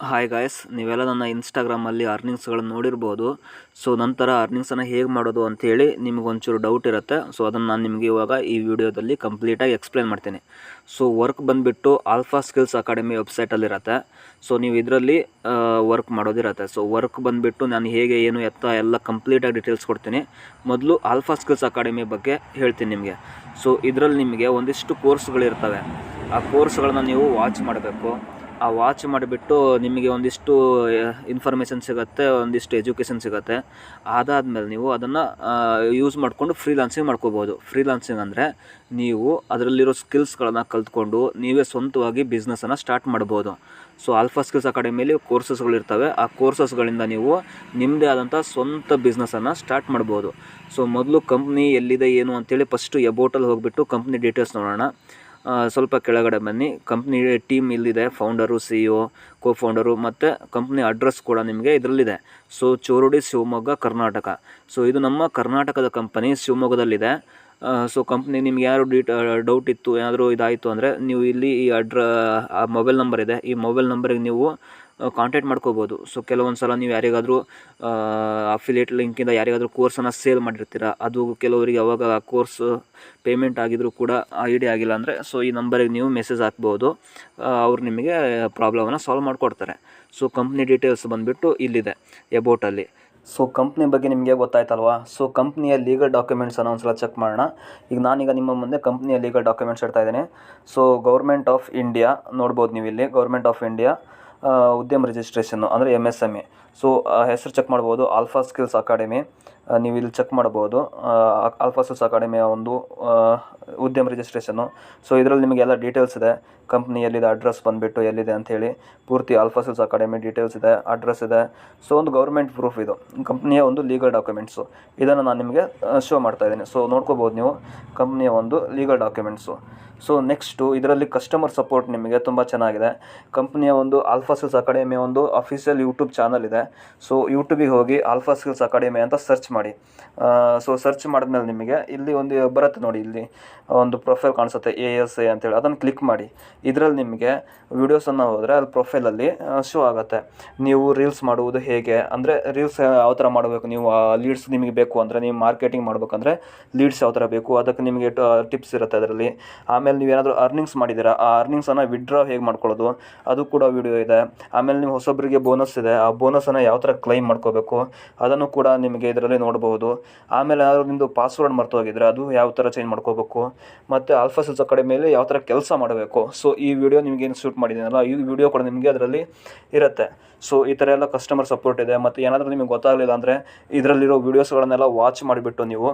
Hi guys, ನೀವೆಲ್ಲ ನನ್ನ ಇನ್ಸ್ಟಾಗ್ರಾಮಲ್ಲಿ ಅರ್ನಿಂಗ್ಸ್ಗಳನ್ನು ನೋಡಿರ್ಬೋದು. ಸೊ ನಂತರ ಅರ್ನಿಂಗ್ಸನ್ನು ಹೇಗೆ ಮಾಡೋದು ಅಂತೇಳಿ ನಿಮಗೊಂಚೂರು ಡೌಟ್ ಇರುತ್ತೆ. ಸೊ ಅದನ್ನು ನಾನು ನಿಮಗೆ ಇವಾಗ ಈ ವಿಡಿಯೋದಲ್ಲಿ ಕಂಪ್ಲೀಟಾಗಿ ಎಕ್ಸ್ಪ್ಲೇನ್ ಮಾಡ್ತೀನಿ. ಸೊ ವರ್ಕ್ ಬಂದುಬಿಟ್ಟು ಆಲ್ಫಾ ಸ್ಕಿಲ್ಸ್ ಅಕಾಡೆಮಿ ವೆಬ್ಸೈಟಲ್ಲಿರುತ್ತೆ. ಸೊ ನೀವು ಇದರಲ್ಲಿ ವರ್ಕ್ ಮಾಡೋದಿರುತ್ತೆ. ಸೊ ವರ್ಕ್ ಬಂದುಬಿಟ್ಟು ನಾನು ಹೇಗೆ ಏನು ಎತ್ತ ಎಲ್ಲ ಕಂಪ್ಲೀಟಾಗಿ ಡೀಟೇಲ್ಸ್ ಕೊಡ್ತೀನಿ. ಮೊದಲು ಆಲ್ಫಾ ಸ್ಕಿಲ್ಸ್ ಅಕಾಡೆಮಿ ಬಗ್ಗೆ ಹೇಳ್ತೀನಿ ನಿಮಗೆ. ಸೊ ಇದರಲ್ಲಿ ನಿಮಗೆ ಒಂದಿಷ್ಟು ಕೋರ್ಸ್ಗಳಿರ್ತವೆ. ಆ ಕೋರ್ಸ್ಗಳನ್ನ ನೀವು ವಾಚ್ ಮಾಡಬೇಕು. ಆ ವಾಚ್ ಮಾಡಿಬಿಟ್ಟು ನಿಮಗೆ ಒಂದಿಷ್ಟು ಇನ್ಫಾರ್ಮೇಷನ್ ಸಿಗುತ್ತೆ, ಒಂದಿಷ್ಟು ಎಜುಕೇಷನ್ ಸಿಗುತ್ತೆ. ಅದಾದಮೇಲೆ ನೀವು ಅದನ್ನು ಯೂಸ್ ಮಾಡಿಕೊಂಡು ಫ್ರೀಲಾನ್ಸಿಂಗ್ ಮಾಡ್ಕೋಬೋದು. ಫ್ರೀಲಾನ್ಸಿಂಗ್ ಅಂದರೆ ನೀವು ಅದರಲ್ಲಿರೋ ಸ್ಕಿಲ್ಸ್ಗಳನ್ನು ಕಲ್ತ್ಕೊಂಡು ನೀವೇ ಸ್ವಂತವಾಗಿ ಬಿಸ್ನೆಸ್ಸನ್ನು ಸ್ಟಾರ್ಟ್ ಮಾಡ್ಬೋದು. ಸೊ ಆಲ್ಫಾ ಸ್ಕಿಲ್ಸ್ ಅಕಾಡೆಮಿಯಲ್ಲಿ ಕೋರ್ಸಸ್ಗಳಿರ್ತವೆ. ಆ ಕೋರ್ಸಸ್ಗಳಿಂದ ನೀವು ನಿಮ್ಮದೇ ಆದಂಥ ಸ್ವಂತ ಬಿಸ್ನೆಸ್ಸನ್ನು ಸ್ಟಾರ್ಟ್ ಮಾಡ್ಬೋದು. ಸೊ ಮೊದಲು ಕಂಪ್ನಿ ಎಲ್ಲಿದೆ ಏನು ಅಂತೇಳಿ ಫಸ್ಟು ಎಬೋಟಲ್ಲಿ ಹೋಗಿಬಿಟ್ಟು ಕಂಪ್ನಿ ಡೀಟೇಲ್ಸ್ ನೋಡೋಣ. ಸ್ವಲ್ಪ ಕೆಳಗಡೆ ಬನ್ನಿ. ಕಂಪ್ನಿ ಟೀಮ್ ಇಲ್ಲಿದೆ, ಫೌಂಡರು, CEO, ಕೋ-ಫೌಂಡರು ಮತ್ತು ಕಂಪ್ನಿ ಅಡ್ರೆಸ್ ಕೂಡ ನಿಮಗೆ ಇದರಲ್ಲಿದೆ. ಸೊ ಚೋರುಡಿ, ಶಿವಮೊಗ್ಗ, ಕರ್ನಾಟಕ. ಸೊ ಇದು ನಮ್ಮ ಕರ್ನಾಟಕದ ಕಂಪನಿ, ಶಿವಮೊಗ್ಗದಲ್ಲಿದೆ. ಸೊ ಕಂಪ್ನಿ ನಿಮ್ಗೆ ಯಾರು ಡೌಟ್ ಇತ್ತು, ಏನಾದರೂ ಇದಾಯಿತು ಅಂದರೆ ನೀವು ಇಲ್ಲಿ ಈ ಮೊಬೈಲ್ ನಂಬರ್ ಇದೆ, ಈ ಮೊಬೈಲ್ ನಂಬರಿಗೆ ನೀವು ಕಾಂಟ್ಯಾಕ್ಟ್ ಮಾಡ್ಕೋಬೋದು. ಸೊ ಕೆಲವೊಂದು ಸಲ ನೀವು ಯಾರಿಗಾದರೂ ಅಫಿಲಿಯೇಟ್ ಲಿಂಕಿಂದ ಯಾರಿಗಾದರೂ ಕೋರ್ಸನ್ನು ಸೇಲ್ ಮಾಡಿರ್ತೀರ, ಅದು ಕೆಲವರಿಗೆ ಅವಾಗ ಆ ಕೋರ್ಸ್ ಪೇಮೆಂಟ್ ಆಗಿದ್ರೂ ಕೂಡ ID ಆಗಿಲ್ಲ ಅಂದರೆ ಸೊ ಈ ನಂಬರಿಗೆ ನೀವು ಮೆಸೇಜ್ ಹಾಕ್ಬೋದು. ಅವ್ರು ನಿಮಗೆ ಪ್ರಾಬ್ಲಮನ್ನು ಸಾಲ್ವ್ ಮಾಡಿಕೊಡ್ತಾರೆ. ಸೊ ಕಂಪ್ನಿ ಡೀಟೇಲ್ಸ್ ಬಂದುಬಿಟ್ಟು ಇಲ್ಲಿದೆ ಎಬೋಟಲ್ಲಿ. ಸೊ ಕಂಪ್ನಿ ಬಗ್ಗೆ ನಿಮಗೆ ಗೊತ್ತಾಯ್ತಲ್ವಾ. ಸೊ ಕಂಪ್ನಿಯ ಲೀಗಲ್ ಡಾಕ್ಯುಮೆಂಟ್ಸನ್ನು ಒಂದು ಸಲ ಚೆಕ್ ಮಾಡೋಣ. ಈಗ ನಾನೀಗ ನಿಮ್ಮ ಮುಂದೆ ಕಂಪ್ನಿಯ ಲೀಗಲ್ ಡಾಕ್ಯುಮೆಂಟ್ಸ್ ಇಡ್ತಾ ಇದ್ದೀನಿ. ಸೊ ಗೌರ್ಮೆಂಟ್ ಆಫ್ ಇಂಡಿಯಾ ನೋಡ್ಬೋದು ನೀವು ಇಲ್ಲಿ. ಗೌರ್ಮೆಂಟ್ ಆಫ್ ಇಂಡಿಯಾ ಉದ್ಯಮ ರಿಜಿಸ್ಟ್ರೇಷನ್ನು ಅಂದರೆ MSME. ಸೊ ಹೆಸರು ಚೆಕ್ ಮಾಡ್ಬೋದು, ಆಲ್ಫಾ ಸ್ಕಿಲ್ಸ್ ಅಕಾಡೆಮಿ. ನೀವು ಇಲ್ಲಿ ಚೆಕ್ ಮಾಡ್ಬೋದು. ಆಲ್ಫಾ ಸ್ಕಿಲ್ಸ್ ಅಕಾಡೆಮಿಯ ಒಂದು ಉದ್ಯಮ ರಿಜಿಸ್ಟ್ರೇಷನ್ನು. ಸೊ ಇದರಲ್ಲಿ ನಿಮಗೆಲ್ಲ ಡೀಟೇಲ್ಸ್ ಇದೆ. ಕಂಪ್ನಿ ಎಲ್ಲಿದೆ, ಅಡ್ರೆಸ್ ಬಂದುಬಿಟ್ಟು ಎಲ್ಲಿದೆ ಅಂಥೇಳಿ ಪೂರ್ತಿ ಆಲ್ಫಾ ಸ್ಕಿಲ್ಸ್ ಅಕಾಡೆಮಿ ಡೀಟೇಲ್ಸ್ ಇದೆ, ಅಡ್ರೆಸ್ ಇದೆ. ಸೊ ಒಂದು ಗೌರ್ಮೆಂಟ್ ಪ್ರೂಫ್ ಇದು, ಕಂಪ್ನಿಯ ಒಂದು ಲೀಗಲ್ ಡಾಕ್ಯುಮೆಂಟ್ಸು. ಇದನ್ನು ನಾನು ನಿಮಗೆ ಶೋ ಮಾಡ್ತಾಯಿದ್ದೀನಿ. ಸೊ ನೋಡ್ಕೋಬೋದು ನೀವು ಕಂಪ್ನಿಯ ಒಂದು ಲೀಗಲ್ ಡಾಕ್ಯುಮೆಂಟ್ಸು. ಸೊ ನೆಕ್ಸ್ಟು ಇದರಲ್ಲಿ ಕಸ್ಟಮರ್ ಸಪೋರ್ಟ್ ನಿಮಗೆ ತುಂಬ ಚೆನ್ನಾಗಿದೆ. ಕಂಪ್ನಿಯ ಒಂದು ಆಲ್ಫಾ ಸ್ಕಿಲ್ಸ್ ಅಕಾಡೆಮಿಯ ಒಂದು ಅಫಿಷಿಯಲ್ ಯೂಟ್ಯೂಬ್ ಚಾನಲ್ ಇದೆ. ಸೊ ಯೂಟ್ಯೂಬಿಗೆ ಹೋಗಿ ಆಲ್ಫಾ ಸ್ಕಿಲ್ಸ್ ಅಕಾಡೆಮಿ ಅಂತ ಸರ್ಚ್ ಮಾಡಿ. ಸೊ ಸರ್ಚ್ ಮಾಡಿದ್ಮೇಲೆ ನಿಮಗೆ ಇಲ್ಲಿ ಒಂದು ಬರುತ್ತೆ ನೋಡಿ, ಇಲ್ಲಿ ಒಂದು ಪ್ರೊಫೈಲ್ ಕಾಣಿಸುತ್ತೆ ASA ಅಂತೇಳಿ, ಅದನ್ನು ಕ್ಲಿಕ್ ಮಾಡಿ. ಇದರಲ್ಲಿ ನಿಮಗೆ ವೀಡಿಯೋಸನ್ನು ಹೋದರೆ ಅಲ್ಲಿ ಪ್ರೊಫೈಲಲ್ಲಿ ಶೋ ಆಗುತ್ತೆ. ನೀವು ರೀಲ್ಸ್ ಮಾಡುವುದು ಹೇಗೆ ಅಂದರೆ ರೀಲ್ಸ್ ಯಾವ ಥರ ಮಾಡಬೇಕು, ನೀವು ಲೀಡ್ಸ್ ನಿಮಗೆ ಬೇಕು ಅಂದರೆ, ನೀವು ಮಾರ್ಕೆಟಿಂಗ್ ಮಾಡಬೇಕಂದ್ರೆ ಲೀಡ್ಸ್ ಯಾವ ಥರ ಬೇಕು ಅದಕ್ಕೆ ನಿಮಗೆ ಟಿಪ್ಸ್ ಇರುತ್ತೆ ಅದರಲ್ಲಿ. ಆಮೇಲೆ ನೀವೇನಾದರೂ ಅರ್ನಿಂಗ್ಸ್ ಮಾಡಿದ್ದೀರಾ, ಆ ಅರ್ನಿಂಗ್ಸನ್ನು ವಿಡ್ರಾ ಹೇಗೆ ಮಾಡ್ಕೊಳ್ಳೋದು ಅದು ಕೂಡ ವಿಡಿಯೋ ಇದೆ. ಆಮೇಲೆ ನೀವು ಹೊಸೊಬ್ಬರಿಗೆ ಬೋನಸ್ ಇದೆ, ಆ ಬೋನಸನ್ನು ಯಾವ ಥರ ಕ್ಲೈಮ್ ಮಾಡ್ಕೋಬೇಕು ಅದನ್ನು ಕೂಡ ನಿಮಗೆ ಇದರಲ್ಲಿ ನೋಡ್ಬೋದು. ಆಮೇಲೆ ಏನಾದರೂ ನಿಮ್ಮದು ಪಾಸ್ವರ್ಡ್ ಮರ್ತೋಗಿದ್ರೆ ಅದು ಯಾವ ಥರ ಚೇಂಜ್ ಮಾಡ್ಕೋಬೇಕು, ಮತ್ತು ಆಲ್ಫಾ ಸ್ಕಿಲ್ಸ್ ಅಕಾಡೆಮಿಯಲ್ಲಿ ಯಾವ ಥರ ಕೆಲಸ ಮಾಡಬೇಕು. ಸೊ ಈ ವಿಡಿಯೋ ನಿಮಗೇನು ಶೂಟ್ ಮಾಡಿದ್ದೀನಲ್ಲ, ಈ ವಿಡಿಯೋ ಕೂಡ ನಿಮಗೆ ಅದರಲ್ಲಿ ಇರುತ್ತೆ. ಸೊ ಈ ಥರ ಎಲ್ಲ ಕಸ್ಟಮರ್ ಸಪೋರ್ಟ್ ಇದೆ. ಮತ್ತು ಏನಾದರೂ ನಿಮಗೆ ಗೊತ್ತಾಗಲಿಲ್ಲ ಅಂದರೆ ಇದರಲ್ಲಿರೋ ವೀಡಿಯೋಸ್ಗಳನ್ನೆಲ್ಲ ವಾಚ್ ಮಾಡಿಬಿಟ್ಟು ನೀವು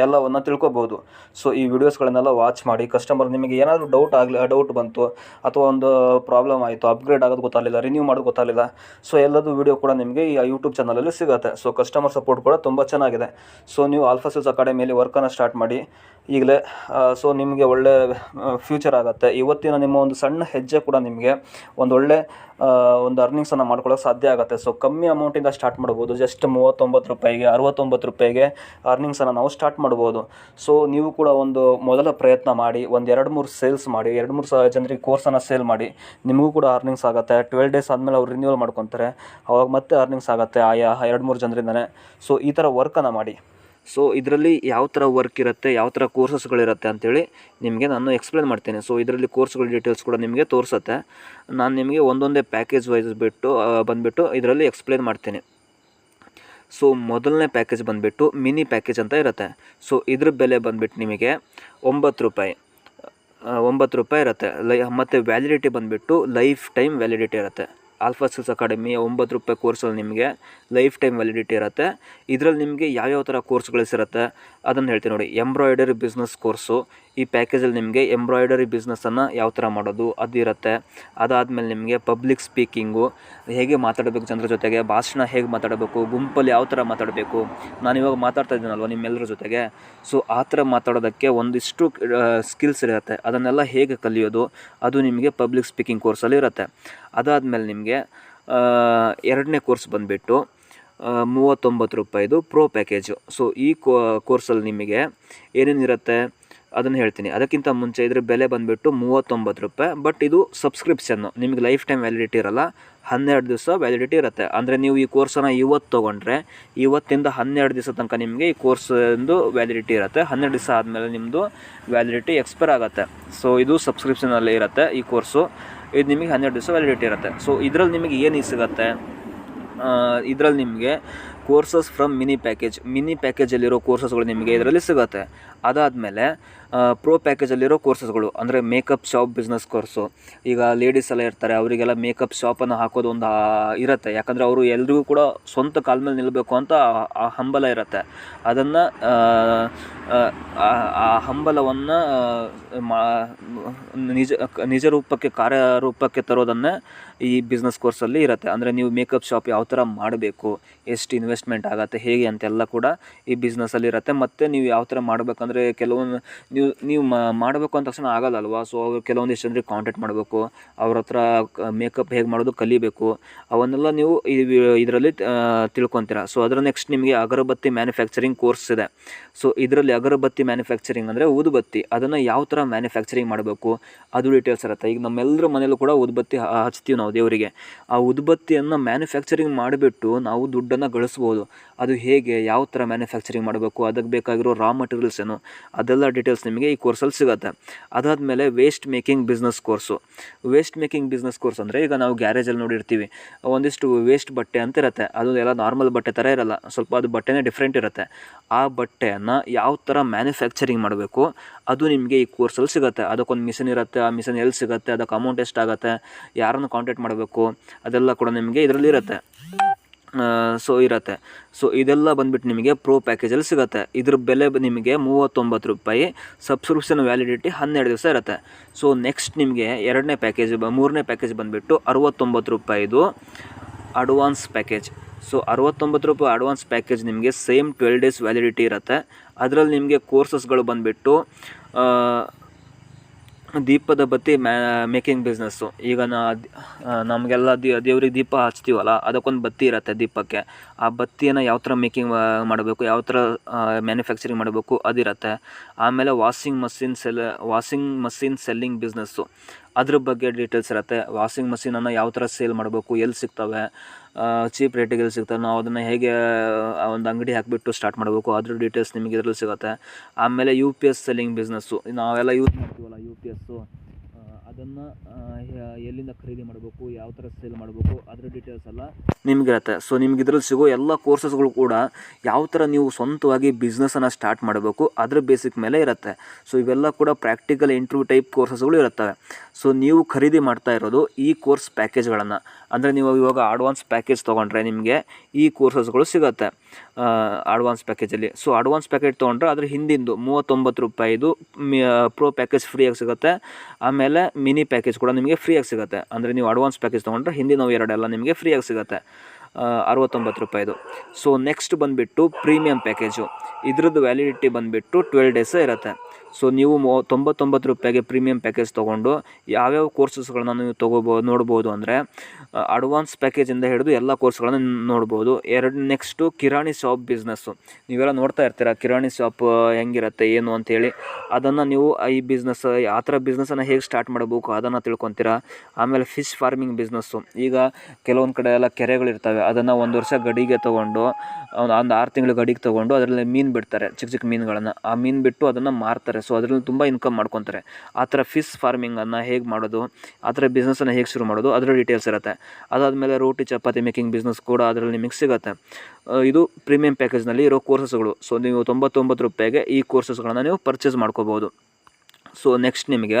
ಎಲ್ಲವನ್ನು ತಿಳ್ಕೊಬೋದು. ಸೊ ಈ ವಿಡಿಯೋಸ್ಗಳನ್ನೆಲ್ಲ ವಾಚ್ ಮಾಡಿ, ಕಸ್ಟಮರ್ ನಿಮಗೆ ಏನಾದರೂ ಡೌಟ್ ಬಂತು ಅಥವಾ ಒಂದು ಪ್ರಾಬ್ಲಮ್ ಆಯಿತು, ಅಪ್ಗ್ರೇಡ್ ಆಗೋದು ಗೊತ್ತಾಗಲಿಲ್ಲ, ರಿನ್ಯೂ ಮಾಡೋದು ಗೊತ್ತಾಗಲಿಲ್ಲ, ಸೊ ಎಲ್ಲದು ವಿಡಿಯೋ ಕೂಡ ನಿಮಗೆ ಈ ಯೂಟ್ಯೂಬ್ ಚಾನಲಲ್ಲಿ ಸಿಗುತ್ತೆ. ಸೊ ಕಸ್ಟಮರ್ ಸಪೋರ್ಟ್ ಕೂಡ ತುಂಬ ಚೆನ್ನಾಗಿದೆ. ಸೊ ನೀವು ಆಲ್ಫಾ ಸ್ಕಿಲ್ಸ್ ಅಕಾಡೆಮಿಯಲ್ಲಿ ವರ್ಕನ್ನು ಸ್ಟಾರ್ಟ್ ಮಾಡಿ ಈಗಲೇ. ಸೊ ನಿಮಗೆ ಒಳ್ಳೆ ಫ್ಯೂಚರ್ ಆಗುತ್ತೆ. ಇವತ್ತಿನ ನಿಮ್ಮ ಒಂದು ಸಣ್ಣ ಹೆಜ್ಜೆ ಕೂಡ ನಿಮಗೆ ಒಂದೊಳ್ಳೆ ಒಂದು ಅರ್ನಿಂಗ್ಸನ್ನು ಮಾಡ್ಕೊಳ್ಳೋಕೆ ಸಾಧ್ಯ ಆಗುತ್ತೆ. ಸೊ ಕಮ್ಮಿ ಅಮೌಂಟಿಂದ ಸ್ಟಾರ್ಟ್ ಮಾಡ್ಬೋದು. ಜಸ್ಟ್ 39 ರೂಪಾಯಿಗೆ, 69 ರೂಪಾಯಿಗೆ ಅರ್ನಿಂಗ್ಸನ್ನು ನಾವು ಸ್ಟಾರ್ಟ್ ಮಾಡ್ಬೋದು. ಸೊ ನೀವು ಕೂಡ ಒಂದು ಮೊದಲ ಪ್ರಯತ್ನ ಮಾಡಿ, ಒಂದು 2-3 ಸೇಲ್ಸ್ ಮಾಡಿ, 2-3 ಜನರಿಗೆ ಕೋರ್ಸನ್ನು ಸೇಲ್ ಮಾಡಿ, ನಿಮಗೂ ಕೂಡ ಅರ್ನಿಂಗ್ಸ್ ಆಗುತ್ತೆ. 12 ಡೇಸ್ ಆದಮೇಲೆ ಅವ್ರು ರಿನ್ಯೂವಲ್ ಮಾಡ್ಕೊತಾರೆ, ಅವಾಗ ಮತ್ತೆ ಅರ್ನಿಂಗ್ಸ್ ಆಗುತ್ತೆ ಆಯಾ 2-3 ಜನರಿಂದನೇ. ಸೊ ಈ ಥರ ವರ್ಕನ್ನು ಮಾಡಿ. ಸೊ ಇದರಲ್ಲಿ ಯಾವ ಥರ ವರ್ಕ್ ಇರುತ್ತೆ, ಯಾವ ಥರ ಕೋರ್ಸಸ್ಗಳಿರುತ್ತೆ ಅಂಥೇಳಿ ನಿಮಗೆ ನಾನು ಎಕ್ಸ್ಪ್ಲೇನ್ ಮಾಡ್ತೇನೆ. ಸೊ ಇದರಲ್ಲಿ ಕೋರ್ಸ್ಗಳ ಡೀಟೇಲ್ಸ್ ಕೂಡ ನಿಮಗೆ ತೋರಿಸುತ್ತೆ. ನಾನು ನಿಮಗೆ ಒಂದೊಂದೇ ಪ್ಯಾಕೇಜ್ ವೈಸ್ ಬಂದುಬಿಟ್ಟು ಇದರಲ್ಲಿ ಎಕ್ಸ್ಪ್ಲೇನ್ ಮಾಡ್ತೀನಿ. ಸೊ ಮೊದಲನೇ ಪ್ಯಾಕೇಜ್ ಬಂದುಬಿಟ್ಟು ಮಿನಿ ಪ್ಯಾಕೇಜ್ ಅಂತ ಇರುತ್ತೆ. ಸೊ ಇದ್ರ ಬೆಲೆ ಬಂದುಬಿಟ್ಟು ನಿಮಗೆ 9 ರೂಪಾಯಿ ಇರುತ್ತೆ. ಮತ್ತು ವ್ಯಾಲಿಡಿಟಿ ಬಂದುಬಿಟ್ಟು ಲೈಫ್ ಟೈಮ್ ವ್ಯಾಲಿಡಿಟಿ ಇರುತ್ತೆ. ಆಲ್ಫಾ ಸ್ಕಿಲ್ಸ್ ಅಕಾಡೆಮಿಯ 9 ರೂಪಾಯಿ ಕೋರ್ಸಲ್ಲಿ ನಿಮಗೆ ಲೈಫ್ ಟೈಮ್ ವ್ಯಾಲಿಡಿಟಿ ಇರುತ್ತೆ. ಇದರಲ್ಲಿ ನಿಮಗೆ ಯಾವ್ಯಾವ ಥರ ಕೋರ್ಸ್ಗಳು ಸಿರುತ್ತೆ ಅದನ್ನು ಹೇಳ್ತೀನಿ ನೋಡಿ. ಎಂಬ್ರಾಯ್ಡರಿ ಬಿಸ್ನೆಸ್ ಕೋರ್ಸು, ಈ ಪ್ಯಾಕೇಜಲ್ಲಿ ನಿಮಗೆ ಎಂಬ್ರಾಯ್ಡರಿ ಬಿಸ್ನೆಸ್ಸನ್ನು ಯಾವ ಥರ ಮಾಡೋದು ಅದು ಇರುತ್ತೆ. ಅದಾದಮೇಲೆ ನಿಮಗೆ ಪಬ್ಲಿಕ್ ಸ್ಪೀಕಿಂಗು, ಹೇಗೆ ಮಾತಾಡಬೇಕು ಜನರ ಜೊತೆಗೆ, ಭಾಷಣ ಹೇಗೆ ಮಾತಾಡಬೇಕು, ಗುಂಪಲ್ಲಿ ಯಾವ ಥರ ಮಾತಾಡಬೇಕು, ನಾನಿವಾಗ ಮಾತಾಡ್ತಾ ಇದ್ದೀನಲ್ವ ನಿಮ್ಮೆಲ್ಲರ ಜೊತೆಗೆ. ಸೊ ಆ ಥರ ಮಾತಾಡೋದಕ್ಕೆ ಒಂದಿಷ್ಟು ಸ್ಕಿಲ್ಸ್ ಇರುತ್ತೆ. ಅದನ್ನೆಲ್ಲ ಹೇಗೆ ಕಲಿಯೋದು ಅದು ನಿಮಗೆ ಪಬ್ಲಿಕ್ ಸ್ಪೀಕಿಂಗ್ ಕೋರ್ಸಲ್ಲಿ ಇರುತ್ತೆ. ಅದಾದಮೇಲೆ ನಿಮಗೆ ಎರಡನೇ ಕೋರ್ಸ್ ಬಂದುಬಿಟ್ಟು 39 ರೂಪಾಯಿದು ಪ್ರೋ ಪ್ಯಾಕೇಜು. ಸೊ ಈ ಕೋರ್ಸಲ್ಲಿ ನಿಮಗೆ ಏನೇನಿರುತ್ತೆ, ಅದನ್ನು ಹೇಳ್ತೀನಿ. ಅದಕ್ಕಿಂತ ಮುಂಚೆ ಇದ್ರ ಬೆಲೆ ಬಂದುಬಿಟ್ಟು 39 ರೂಪಾಯಿ. ಬಟ್ ಇದು ಸಬ್ಸ್ಕ್ರಿಪ್ಷನ್ನು, ನಿಮಗೆ ಲೈಫ್ ಟೈಮ್ ವ್ಯಾಲಿಡಿಟಿ ಇರಲ್ಲ, 12 ದಿವಸ ವ್ಯಾಲಿಡಿಟಿ ಇರುತ್ತೆ. ಅಂದರೆ ನೀವು ಈ ಕೋರ್ಸನ್ನು ಇವತ್ತು ತೊಗೊಂಡ್ರೆ ಇವತ್ತಿಂದ 12 ದಿವಸ ತನಕ ನಿಮಗೆ ಈ ಕೋರ್ಸಿಂದು ವ್ಯಾಲಿಡಿಟಿ ಇರುತ್ತೆ. 12 ದಿವಸ ಆದಮೇಲೆ ನಿಮ್ಮದು ವ್ಯಾಲಿಡಿಟಿ ಎಕ್ಸ್ಪೈರ್ ಆಗುತ್ತೆ. ಸೊ ಇದು ಸಬ್ಸ್ಕ್ರಿಪ್ಷನಲ್ಲಿ ಇರುತ್ತೆ ಈ ಕೋರ್ಸು. ಇದು ನಿಮಗೆ 12 ದಿವಸ ವ್ಯಾಲಿಡಿಟಿ ಇರುತ್ತೆ. ಸೊ ಇದರಲ್ಲಿ ನಿಮಗೆ ಏನು ಸಿಗುತ್ತೆ, ಇದರಲ್ಲಿ ನಿಮಗೆ ಕೋರ್ಸಸ್ ಫ್ರಮ್ ಮಿನಿ ಪ್ಯಾಕೇಜಲ್ಲಿರೋ ಕೋರ್ಸಸ್ಗಳು ನಿಮಗೆ ಇದರಲ್ಲಿ ಸಿಗುತ್ತೆ. ಅದಾದಮೇಲೆ ಪ್ರೋ ಪ್ಯಾಕೇಜಲ್ಲಿರೋ ಕೋರ್ಸಸ್ಗಳು ಅಂದರೆ ಮೇಕಪ್ ಶಾಪ್ ಬಿಸ್ನೆಸ್ ಕೋರ್ಸು. ಈಗ ಲೇಡೀಸ್ ಎಲ್ಲ ಇರ್ತಾರೆ, ಅವರಿಗೆಲ್ಲ ಮೇಕಪ್ ಶಾಪನ್ನು ಹಾಕೋದು ಒಂದು ಇರುತ್ತೆ. ಯಾಕಂದರೆ ಅವರು ಎಲ್ರಿಗೂ ಕೂಡ ಸ್ವಂತ ಕಾಲ ಮೇಲೆ ನಿಲ್ಲಬೇಕು ಅಂತ ಆ ಹಂಬಲ ಇರುತ್ತೆ. ಅದನ್ನು ಆ ಹಂಬಲವನ್ನು ನಿಜ ರೂಪಕ್ಕೆ ಕಾರ್ಯರೂಪಕ್ಕೆ ತರೋದನ್ನೇ ಈ ಬಿಸ್ನೆಸ್ ಕೋರ್ಸಲ್ಲಿ ಇರುತ್ತೆ. ಅಂದರೆ ನೀವು ಮೇಕಪ್ ಶಾಪ್ ಯಾವ ಥರ ಮಾಡಬೇಕು, ಎಷ್ಟು ಇನ್ವೆಸ್ಟ್ಮೆಂಟ್ ಆಗುತ್ತೆ, ಹೇಗೆ ಅಂತೆಲ್ಲ ಕೂಡ ಈ ಬಿಸ್ನೆಸ್ಸಲ್ಲಿ ಇರುತ್ತೆ. ಮತ್ತು ನೀವು ಯಾವ ಥರ ಮಾಡಬೇಕಂದ್ರೆ ಕೆಲವೊಂದು ನೀವು ಮಾಡಬೇಕು ಅಂದ ತಕ್ಷಣ ಆಗಲ್ಲಲ್ವ. ಸೊ ಅವ್ರು ಕೆಲವೊಂದಿಷ್ಟು ಜನರಿಗೆ ಕಾಂಟ್ಯಾಕ್ಟ್ ಮಾಡಬೇಕು, ಅವ್ರ ಹತ್ರ ಮೇಕಪ್ ಹೇಗೆ ಮಾಡೋದು ಕಲಿಬೇಕು, ಅವನ್ನೆಲ್ಲ ನೀವು ಇದರಲ್ಲಿ ತಿಳ್ಕೊತೀರ. ಸೊ ಅದರ ನೆಕ್ಸ್ಟ್ ನಿಮಗೆ ಅಗರಬತ್ತಿ ಮ್ಯಾನುಫ್ಯಾಕ್ಚರಿಂಗ್ ಕೋರ್ಸ್ ಇದೆ. ಸೊ ಇದರಲ್ಲಿ ಅಗರಬತ್ತಿ ಮ್ಯಾನುಫ್ಯಾಕ್ಚರಿಂಗ್ ಅಂದರೆ ಊದುಬತ್ತಿ, ಅದನ್ನು ಯಾವ ಥರ ಮ್ಯಾನುಫ್ಯಾಕ್ಚರಿಂಗ್ ಮಾಡಬೇಕು ಅದು ಡೀಟೇಲ್ಸ್ ಇರುತ್ತೆ. ಈಗ ನಮ್ಮೆಲ್ಲರ ಮನೇಲೂ ಕೂಡ ಊದುಬತ್ತಿ ಹಚ್ತೀವಿ ನಾವು ದೇವರಿಗೆ. ಆ ಊದುಬತ್ತಿಯನ್ನು ಮ್ಯಾನುಫ್ಯಾಕ್ಚರಿಂಗ್ ಮಾಡಿಬಿಟ್ಟು ನಾವು ದುಡ್ಡನ್ನು ಗಳಿಸ್ಬೋದು. ಅದು ಹೇಗೆ, ಯಾವ ಥರ ಮ್ಯಾನುಫ್ಯಾಕ್ಚರಿಂಗ್ ಮಾಡಬೇಕು, ಅದಕ್ಕೆ ಬೇಕಾಗಿರೋ ರಾ ಮಟೀರಿಯಲ್ಸ್ ಏನು, ಅದೆಲ್ಲ ಡೀಟೇಲ್ಸ್ ನಿಮಗೆ ಈ ಕೋರ್ಸಲ್ಲಿ ಸಿಗುತ್ತೆ. ಅದಾದಮೇಲೆ ವೇಸ್ಟ್ ಮೇಕಿಂಗ್ ಬಿಸ್ನೆಸ್ ಕೋರ್ಸ್ ಅಂದರೆ ಈಗ ನಾವು ಗ್ಯಾರೇಜಲ್ಲಿ ನೋಡಿರ್ತೀವಿ ಒಂದಿಷ್ಟು ವೇಸ್ಟ್ ಬಟ್ಟೆ ಅಂತ ಇರುತ್ತೆ. ಅದು ಎಲ್ಲ ನಾರ್ಮಲ್ ಬಟ್ಟೆ ಥರ ಇರಲ್ಲ, ಸ್ವಲ್ಪ ಅದು ಬಟ್ಟೆನೇ ಡಿಫ್ರೆಂಟ್ ಇರುತ್ತೆ. ಆ ಬಟ್ಟೆಯನ್ನು ಯಾವ ಥರ ಮ್ಯಾನುಫ್ಯಾಕ್ಚರಿಂಗ್ ಮಾಡಬೇಕು ಅದು ನಿಮಗೆ ಈ ಕೋರ್ಸಲ್ಲಿ ಸಿಗುತ್ತೆ. ಅದಕ್ಕೊಂದು ಮಿಷನ್ ಇರುತ್ತೆ, ಆ ಮಿಷನ್ ಎಲ್ಲಿ ಸಿಗುತ್ತೆ, ಅದಕ್ಕೆ ಅಮೌಂಟ್ ಎಷ್ಟಾಗುತ್ತೆ, ಯಾರನ್ನು ಕಾಂಟ್ಯಾಕ್ಟ್ ಮಾಡಬೇಕು, ಅದೆಲ್ಲ ಕೂಡ ನಿಮಗೆ ಇದರಲ್ಲಿ ಇರುತ್ತೆ. ಸೊ ಇದೆಲ್ಲ ಬಂದುಬಿಟ್ಟು ನಿಮಗೆ ಪ್ರೋ ಪ್ಯಾಕೇಜಲ್ಲಿ ಸಿಗುತ್ತೆ. ಇದ್ರ ಬೆಲೆ ನಿಮಗೆ 39 ರೂಪಾಯಿ. ಸಬ್ಸ್ಕ್ರಿಪ್ಷನ್ ವ್ಯಾಲಿಡಿಟಿ 12 ದಿವಸ ಇರುತ್ತೆ. ಸೊ ನೆಕ್ಸ್ಟ್ ನಿಮಗೆ ಮೂರನೇ ಪ್ಯಾಕೇಜ್ ಬಂದುಬಿಟ್ಟು 69 ರೂಪಾಯಿದು ಅಡ್ವಾನ್ಸ್ ಪ್ಯಾಕೇಜ್. ಸೊ 69 ರೂಪಾಯಿ ಅಡ್ವಾನ್ಸ್ ಪ್ಯಾಕೇಜ್ ನಿಮಗೆ ಸೇಮ್ 12 ಡೇಸ್ ವ್ಯಾಲಿಡಿಟಿ ಇರುತ್ತೆ. ಅದರಲ್ಲಿ ನಿಮಗೆ ಕೋರ್ಸಸ್ಗಳು ಬಂದುಬಿಟ್ಟು ದೀಪದ ಬತ್ತಿ ಮೇಕಿಂಗ್ ಬಿಸ್ನೆಸ್ಸು. ಈಗ ನಮಗೆಲ್ಲ ದೇವ್ರಿಗೆ ದೀಪ ಹಚ್ತೀವಲ್ಲ, ಅದಕ್ಕೊಂದು ಬತ್ತಿ ಇರುತ್ತೆ ದೀಪಕ್ಕೆ. ಆ ಬತ್ತಿಯನ್ನು ಯಾವ ಥರ ಮೇಕಿಂಗ್ ಮಾಡಬೇಕು, ಯಾವ ಥರ ಮ್ಯಾನುಫ್ಯಾಕ್ಚರಿಂಗ್ ಮಾಡಬೇಕು ಅದಿರುತ್ತೆ. ಆಮೇಲೆ ವಾಷಿಂಗ್ ಮಷಿನ್ ಸೆಲ್ಲಿಂಗ್ ಬಿಸ್ನೆಸ್ಸು, ಅದ್ರ ಬಗ್ಗೆ ಡೀಟೇಲ್ಸ್ ಇರುತ್ತೆ. ವಾಷಿಂಗ್ ಮಷೀನನ್ನು ಯಾವ ಥರ ಸೇಲ್ ಮಾಡಬೇಕು, ಎಲ್ಲಿ ಸಿಗ್ತವೆ, ಚೀಪ್ ರೇಟಿಗೆ ಎಲ್ಲಿ ಸಿಗ್ತವೆ, ನಾವು ಅದನ್ನು ಹೇಗೆ ಒಂದು ಅಂಗಡಿ ಹಾಕಿಬಿಟ್ಟು ಸ್ಟಾರ್ಟ್ ಮಾಡಬೇಕು, ಅದ್ರ ಡೀಟೇಲ್ಸ್ ನಿಮಗೆ ಇದರಲ್ಲಿ ಸಿಗುತ್ತೆ. ಆಮೇಲೆ UPS ಸೆಲ್ಲಿಂಗ್ ಬಿಸ್ನೆಸ್ಸು, ನಾವೆಲ್ಲ ಯೂಸ್ ಮಾಡ್ತೀವಲ್ಲ UPSಸು, ಅದನ್ನು ಎಲ್ಲಿಂದ ಖರೀದಿ ಮಾಡಬೇಕು, ಯಾವ ಥರ ಸೇಲ್ ಮಾಡಬೇಕು, ಅದರ ಡೀಟೇಲ್ಸ್ ಎಲ್ಲ ನಿಮಗಿರುತ್ತೆ. ಸೊ ನಿಮ್ಗೆ ಇದರಲ್ಲಿ ಸಿಗೋ ಎಲ್ಲ ಕೋರ್ಸಸ್ಗಳು ಕೂಡ ಯಾವ ಥರ ನೀವು ಸ್ವಂತವಾಗಿ ಬಿಸ್ನೆಸ್ಸನ್ನು ಸ್ಟಾರ್ಟ್ ಮಾಡಬೇಕು ಅದರ ಬೇಸಿಕ್ ಮೇಲೆ ಇರುತ್ತೆ. ಸೊ ಇವೆಲ್ಲ ಕೂಡ ಪ್ರಾಕ್ಟಿಕಲ್ ಇಂಟರ್ವ್ಯೂ ಟೈಪ್ ಕೋರ್ಸಸ್ಗಳು ಇರುತ್ತವೆ. ಸೊ ನೀವು ಖರೀದಿ ಮಾಡ್ತಾ ಇರೋದು ಈ ಕೋರ್ಸ್ ಪ್ಯಾಕೇಜ್ಗಳನ್ನು. ಅಂದರೆ ನೀವು ಇವಾಗ ಅಡ್ವಾನ್ಸ್ ಪ್ಯಾಕೇಜ್ ತೊಗೊಂಡ್ರೆ ನಿಮಗೆ ಈ ಕೋರ್ಸಸ್ಗಳು ಸಿಗುತ್ತೆ ಅಡ್ವಾನ್ಸ್ ಪ್ಯಾಕೇಜಲ್ಲಿ. ಸೊ ಅಡ್ವಾನ್ಸ್ ಪ್ಯಾಕೇಜ್ ತೊಗೊಂಡ್ರೆ ಅದ್ರ ಹಿಂದಿಂದು 39 ರೂಪಾಯಿದು ಪ್ರೋ ಪ್ಯಾಕೇಜ್ ಫ್ರೀಯಾಗಿ ಸಿಗುತ್ತೆ. ಆಮೇಲೆ ಮಿನಿ ಪ್ಯಾಕೇಜ್ ಕೂಡ ನಿಮಗೆ ಫ್ರೀಯಾಗಿ ಸಿಗುತ್ತೆ. ಅಂದರೆ ನೀವು ಅಡ್ವಾನ್ಸ್ ಪ್ಯಾಕೇಜ್ ತೊಗೊಂಡ್ರೆ ಹಿಂದಿನ ಎರಡೆಲ್ಲ ನಿಮಗೆ ಫ್ರೀಯಾಗಿ ಸಿಗುತ್ತೆ 69 ರೂಪಾಯಿದು. ಸೊ ನೆಕ್ಸ್ಟ್ ಬಂದುಬಿಟ್ಟು ಪ್ರೀಮಿಯಂ ಪ್ಯಾಕೇಜು. ಇದ್ರದ್ದು ವ್ಯಾಲಿಡಿಟಿ ಬಂದುಬಿಟ್ಟು 12 ಡೇಸ್ ಇರುತ್ತೆ. ಸೊ ನೀವು 99 ರೂಪಾಯಿಗೆ ಪ್ರೀಮಿಯಂ ಪ್ಯಾಕೇಜ್ ತೊಗೊಂಡು ಯಾವ್ಯಾವ ಕೋರ್ಸಸ್ಗಳನ್ನ ನೀವು ನೋಡ್ಬೋದು ಅಂದರೆ ಅಡ್ವಾನ್ಸ್ ಪ್ಯಾಕೇಜಿಂದ ಹಿಡಿದು ಎಲ್ಲ ಕೋರ್ಸ್ಗಳನ್ನು ನೋಡ್ಬೋದು. ನೆಕ್ಸ್ಟು ಕಿರಾಣಿ ಶಾಪ್ ಬಿಸ್ನೆಸ್ಸು. ನೀವೆಲ್ಲ ನೋಡ್ತಾ ಇರ್ತೀರ ಕಿರಾಣಿ ಶಾಪ್ ಹೆಂಗಿರುತ್ತೆ ಏನು ಅಂತೇಳಿ. ಅದನ್ನು ನೀವು ಈ ಬಿಸ್ನೆಸ್ ಆ ಥರ ಬಿಸ್ನೆಸ್ಸನ್ನು ಹೇಗೆ ಸ್ಟಾರ್ಟ್ ಮಾಡಬೇಕು ಅದನ್ನು ತಿಳ್ಕೊತೀರ. ಆಮೇಲೆ ಫಿಶ್ ಫಾರ್ಮಿಂಗ್ ಬಿಸ್ನೆಸ್ಸು. ಈಗ ಕೆಲವೊಂದು ಕಡೆ ಎಲ್ಲ ಕೆರೆಗಳಿರ್ತವೆ, ಅದನ್ನು 1 ವರ್ಷ ಗಡಿಗೆ ತೊಗೊಂಡು ಒಂದು 6 ತಿಂಗಳು ಗಡಿಗೆ ತೊಗೊಂಡು ಅದರಲ್ಲಿ ಮೀನು ಬಿಡ್ತಾರೆ, ಚಿಕ್ಕ ಮೀನುಗಳನ್ನು. ಆ ಮೀನು ಬಿಟ್ಟು ಅದನ್ನು ಮಾರ್ತಾರೆ. ಸೊ ಅದರಲ್ಲಿ ತುಂಬ ಇನ್ಕಮ್ ಮಾಡ್ಕೊತಾರೆ. ಆ ಥರ ಫಿಶ್ ಫಾರ್ಮಿಂಗನ್ನು ಹೇಗೆ ಮಾಡೋದು, ಆ ಥರ ಬಿಸ್ನೆಸ್ಸನ್ನು ಹೇಗೆ ಶುರು ಮಾಡೋದು ಅದರ ಡೀಟೇಲ್ಸ್ ಇರುತ್ತೆ. ಅದಾದಮೇಲೆ ರೋಟಿ ಚಪಾತಿ ಮೇಕಿಂಗ್ ಬಿಸ್ನೆಸ್ ಕೂಡ ಅದರಲ್ಲಿ ನಿಮಗೆ ಸಿಗುತ್ತೆ. ಇದು ಪ್ರೀಮಿಯಂ ಪ್ಯಾಕೇಜ್ನಲ್ಲಿ ಇರೋ ಕೋರ್ಸಸ್ಗಳು. ಸೊ ನೀವು 99 ರೂಪಾಯಿಗೆ ಈ ಕೋರ್ಸಸ್ಗಳನ್ನು ನೀವು ಪರ್ಚೇಸ್ ಮಾಡ್ಕೋಬೋದು. ಸೊ ನೆಕ್ಸ್ಟ್ ನಿಮಗೆ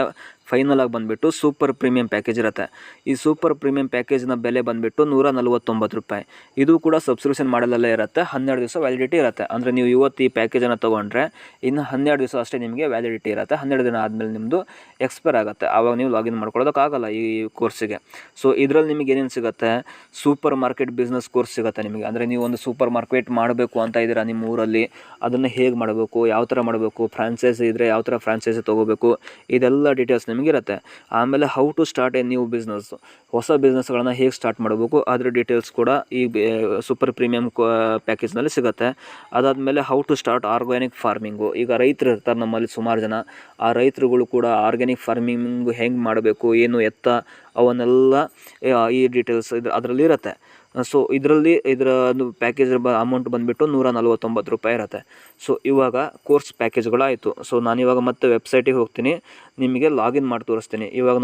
ಫೈನಲ್ ಆಗಿ ಬಂದುಬಿಟ್ಟು ಸೂಪರ್ ಪ್ರೀಮಿಯಂ ಪ್ಯಾಕೇಜ್ ಇರುತ್ತೆ. ಈ ಸೂಪರ್ ಪ್ರೀಮಿಯಂ ಪ್ಯಾಕೇಜ್ನ ಬೆಲೆ ಬಂದುಬಿಟ್ಟು 149 ರೂಪಾಯಿ. ಇದು ಕೂಡ ಸಬ್ಸ್ಕ್ರಿಪ್ಷನ್ ಮಾಡಲಲ್ಲೇ ಇರುತ್ತೆ. 12 ದಿವಸ ವ್ಯಾಲಿಡಿಟಿ ಇರುತ್ತೆ. ಅಂದರೆ ನೀವು ಇವತ್ತು ಈ ಪ್ಯಾಕೇಜನ್ನು ತೊಗೊಂಡ್ರೆ ಇನ್ನು 12 ದಿವಸ ಅಷ್ಟೇ ನಿಮಗೆ ವ್ಯಾಲಿಡಿಟಿ ಇರುತ್ತೆ. 12 ದಿನ ಆದಮೇಲೆ ನಿಮ್ಮದು ಎಕ್ಸ್ಪೈರ್ ಆಗುತ್ತೆ. ಆವಾಗ ನೀವು ಲಾಗಿನ್ ಮಾಡ್ಕೊಳ್ಳೋದಕ್ಕಾಗಲ್ಲ ಈ ಕೋರ್ಸಿಗೆ. ಸೊ ಇದರಲ್ಲಿ ನಿಮಗೆ ಏನೇನು ಸಿಗುತ್ತೆ, ಸೂಪರ್ ಮಾರ್ಕೆಟ್ ಬಿಸ್ನೆಸ್ ಕೋರ್ಸ್ ಸಿಗುತ್ತೆ ನಿಮಗೆ. ಅಂದರೆ ನೀವು ಒಂದು ಸೂಪರ್ ಮಾರ್ಕೆಟ್ ಮಾಡಬೇಕು ಅಂತ ಇದ್ದೀರಾ ನಿಮ್ಮ ಊರಲ್ಲಿ, ಅದನ್ನು ಹೇಗೆ ಮಾಡಬೇಕು, ಯಾವ ಥರ ಮಾಡಬೇಕು, ಫ್ರಾಂಚೈಸಿ ಇದ್ದರೆ ಯಾವ ಥರ ಫ್ರಾಂಚೈಸಿ ತೊಗೋಬೇಕು, ಇದೆಲ್ಲ ಡೀಟೇಲ್ಸ್ ನಿಮಗಿರುತ್ತೆ. ಆಮೇಲೆ how to start a new business, ಹೊಸ ಬಿಸ್ನೆಸ್ಗಳನ್ನು ಹೇಗೆ ಸ್ಟಾರ್ಟ್ ಮಾಡಬೇಕು ಅದರ ಡೀಟೇಲ್ಸ್ ಕೂಡ ಈ ಸೂಪರ್ ಪ್ರೀಮಿಯಂ ಪ್ಯಾಕೇಜ್ನಲ್ಲಿ ಸಿಗುತ್ತೆ. ಅದಾದಮೇಲೆ how to start organic farming, ಈಗ ರೈತರು ಇರ್ತಾರೆ ನಮ್ಮಲ್ಲಿ ಸುಮಾರು ಜನ, ಆ ರೈತರುಗಳು ಕೂಡ ಆರ್ಗ್ಯಾನಿಕ್ ಫಾರ್ಮಿಂಗ್ ಹೆಂಗೆ ಮಾಡಬೇಕು, ಏನು ಎತ್ತ, ಅವನ್ನೆಲ್ಲ ಈ ಡೀಟೇಲ್ಸ್ ಅದರಲ್ಲಿ ಇರುತ್ತೆ. ಸೊ ಇದರ ಪ್ಯಾಕೇಜ್ ಅಮೌಂಟ್ ಬಂದುಬಿಟ್ಟು 149 ರೂಪಾಯಿ ಇರುತ್ತೆ. ಸೊ ಇವಾಗ ಕೋರ್ಸ್ ಪ್ಯಾಕೇಜ್ಗಳಾಯಿತು. ಸೊ ನಾನಿವಾಗ ಮತ್ತೆ ವೆಬ್ಸೈಟಿಗೆ ಹೋಗ್ತೀನಿ, ನಿಮಗೆ ಲಾಗಿನ್ ಮಾಡಿ ತೋರಿಸ್ತೀನಿ. ಇವಾಗ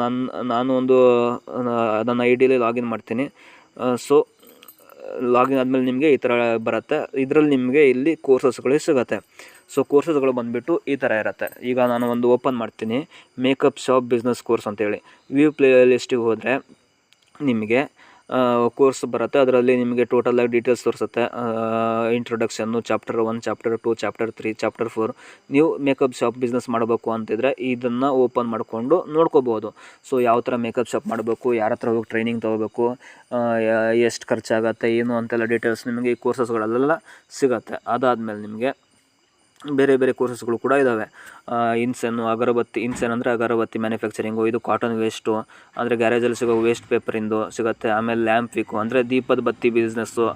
ನಾನು ಒಂದು ನನ್ನ ಐ ಡಿಲಿ ಲಾಗಿನ್ ಮಾಡ್ತೀನಿ. ಸೊ ಲಾಗಿನ್ ಆದಮೇಲೆ ನಿಮಗೆ ಈ ಥರ ಬರುತ್ತೆ. ಇದರಲ್ಲಿ ನಿಮಗೆ ಇಲ್ಲಿ ಕೋರ್ಸಸ್ಗಳು ಸಿಗುತ್ತೆ. ಸೊ ಕೋರ್ಸಸ್ಗಳು ಬಂದುಬಿಟ್ಟು ಈ ಥರ ಇರುತ್ತೆ. ಈಗ ನಾನು ಒಂದು ಓಪನ್ ಮಾಡ್ತೀನಿ, ಮೇಕಪ್ ಶಾಪ್ ಬಿಸ್ನೆಸ್ ಕೋರ್ಸ್ ಅಂತೇಳಿ. ವ್ಯೂ ಪ್ಲೇ ಲಿಸ್ಟಿಗೆ ಹೋದರೆ ನಿಮಗೆ ಕೋರ್ಸ್ ಬರುತ್ತೆ. ಅದರಲ್ಲಿ ನಿಮಗೆ ಟೋಟಲಾಗಿ ಡೀಟೇಲ್ಸ್ ತೋರಿಸುತ್ತೆ. ಇಂಟ್ರೊಡಕ್ಷನ್ನು, ಚಾಪ್ಟರ್ 1, ಚಾಪ್ಟರ್ 2, ಚಾಪ್ಟರ್ 3, ಚಾಪ್ಟರ್ 4. ನೀವು ಮೇಕಪ್ ಶಾಪ್ ಬಿಸ್ನೆಸ್ ಮಾಡಬೇಕು ಅಂತಿದ್ರೆ ಇದನ್ನು ಓಪನ್ ಮಾಡಿಕೊಂಡು ನೋಡ್ಕೋಬೋದು. ಸೊ ಯಾವ ಥರ ಮೇಕಪ್ ಶಾಪ್ ಮಾಡಬೇಕು, ಯಾರ ಹತ್ರ ಹೋಗಿ ಟ್ರೈನಿಂಗ್ ತೊಗೋಬೇಕು, ಎಷ್ಟು ಖರ್ಚಾಗತ್ತೆ, ಏನು ಅಂತೆಲ್ಲ ಡೀಟೇಲ್ಸ್ ನಿಮಗೆ ಈ ಕೋರ್ಸಸ್ಗಳಲ್ಲೆಲ್ಲ ಸಿಗುತ್ತೆ. ಅದಾದಮೇಲೆ ನಿಮಗೆ ಬೇರೆ ಬೇರೆ ಕೋರ್ಸಸ್ಗಳು ಕೂಡ ಇದ್ದಾವೆ. ಇನ್ಸೆನ್ನು, ಅಗರಬತ್ತಿ, ಇನ್ಸೆನ್ ಅಂದರೆ ಅಗರಬತ್ತಿ ಮ್ಯಾನುಫ್ಯಾಕ್ಚರಿಂಗು, ಇದು ಕಾಟನ್ ವೇಸ್ಟು ಅಂದರೆ ಗ್ಯಾರೇಜಲ್ಲಿ ಸಿಗೋ ವೇಸ್ಟ್ ಪೇಪರಿಂದು ಸಿಗುತ್ತೆ. ಆಮೇಲೆ ಲ್ಯಾಂಪ್ ವಿಕು ಅಂದರೆ ದೀಪದ ಬತ್ತಿ ಬಿಸ್ನೆಸ್ಸು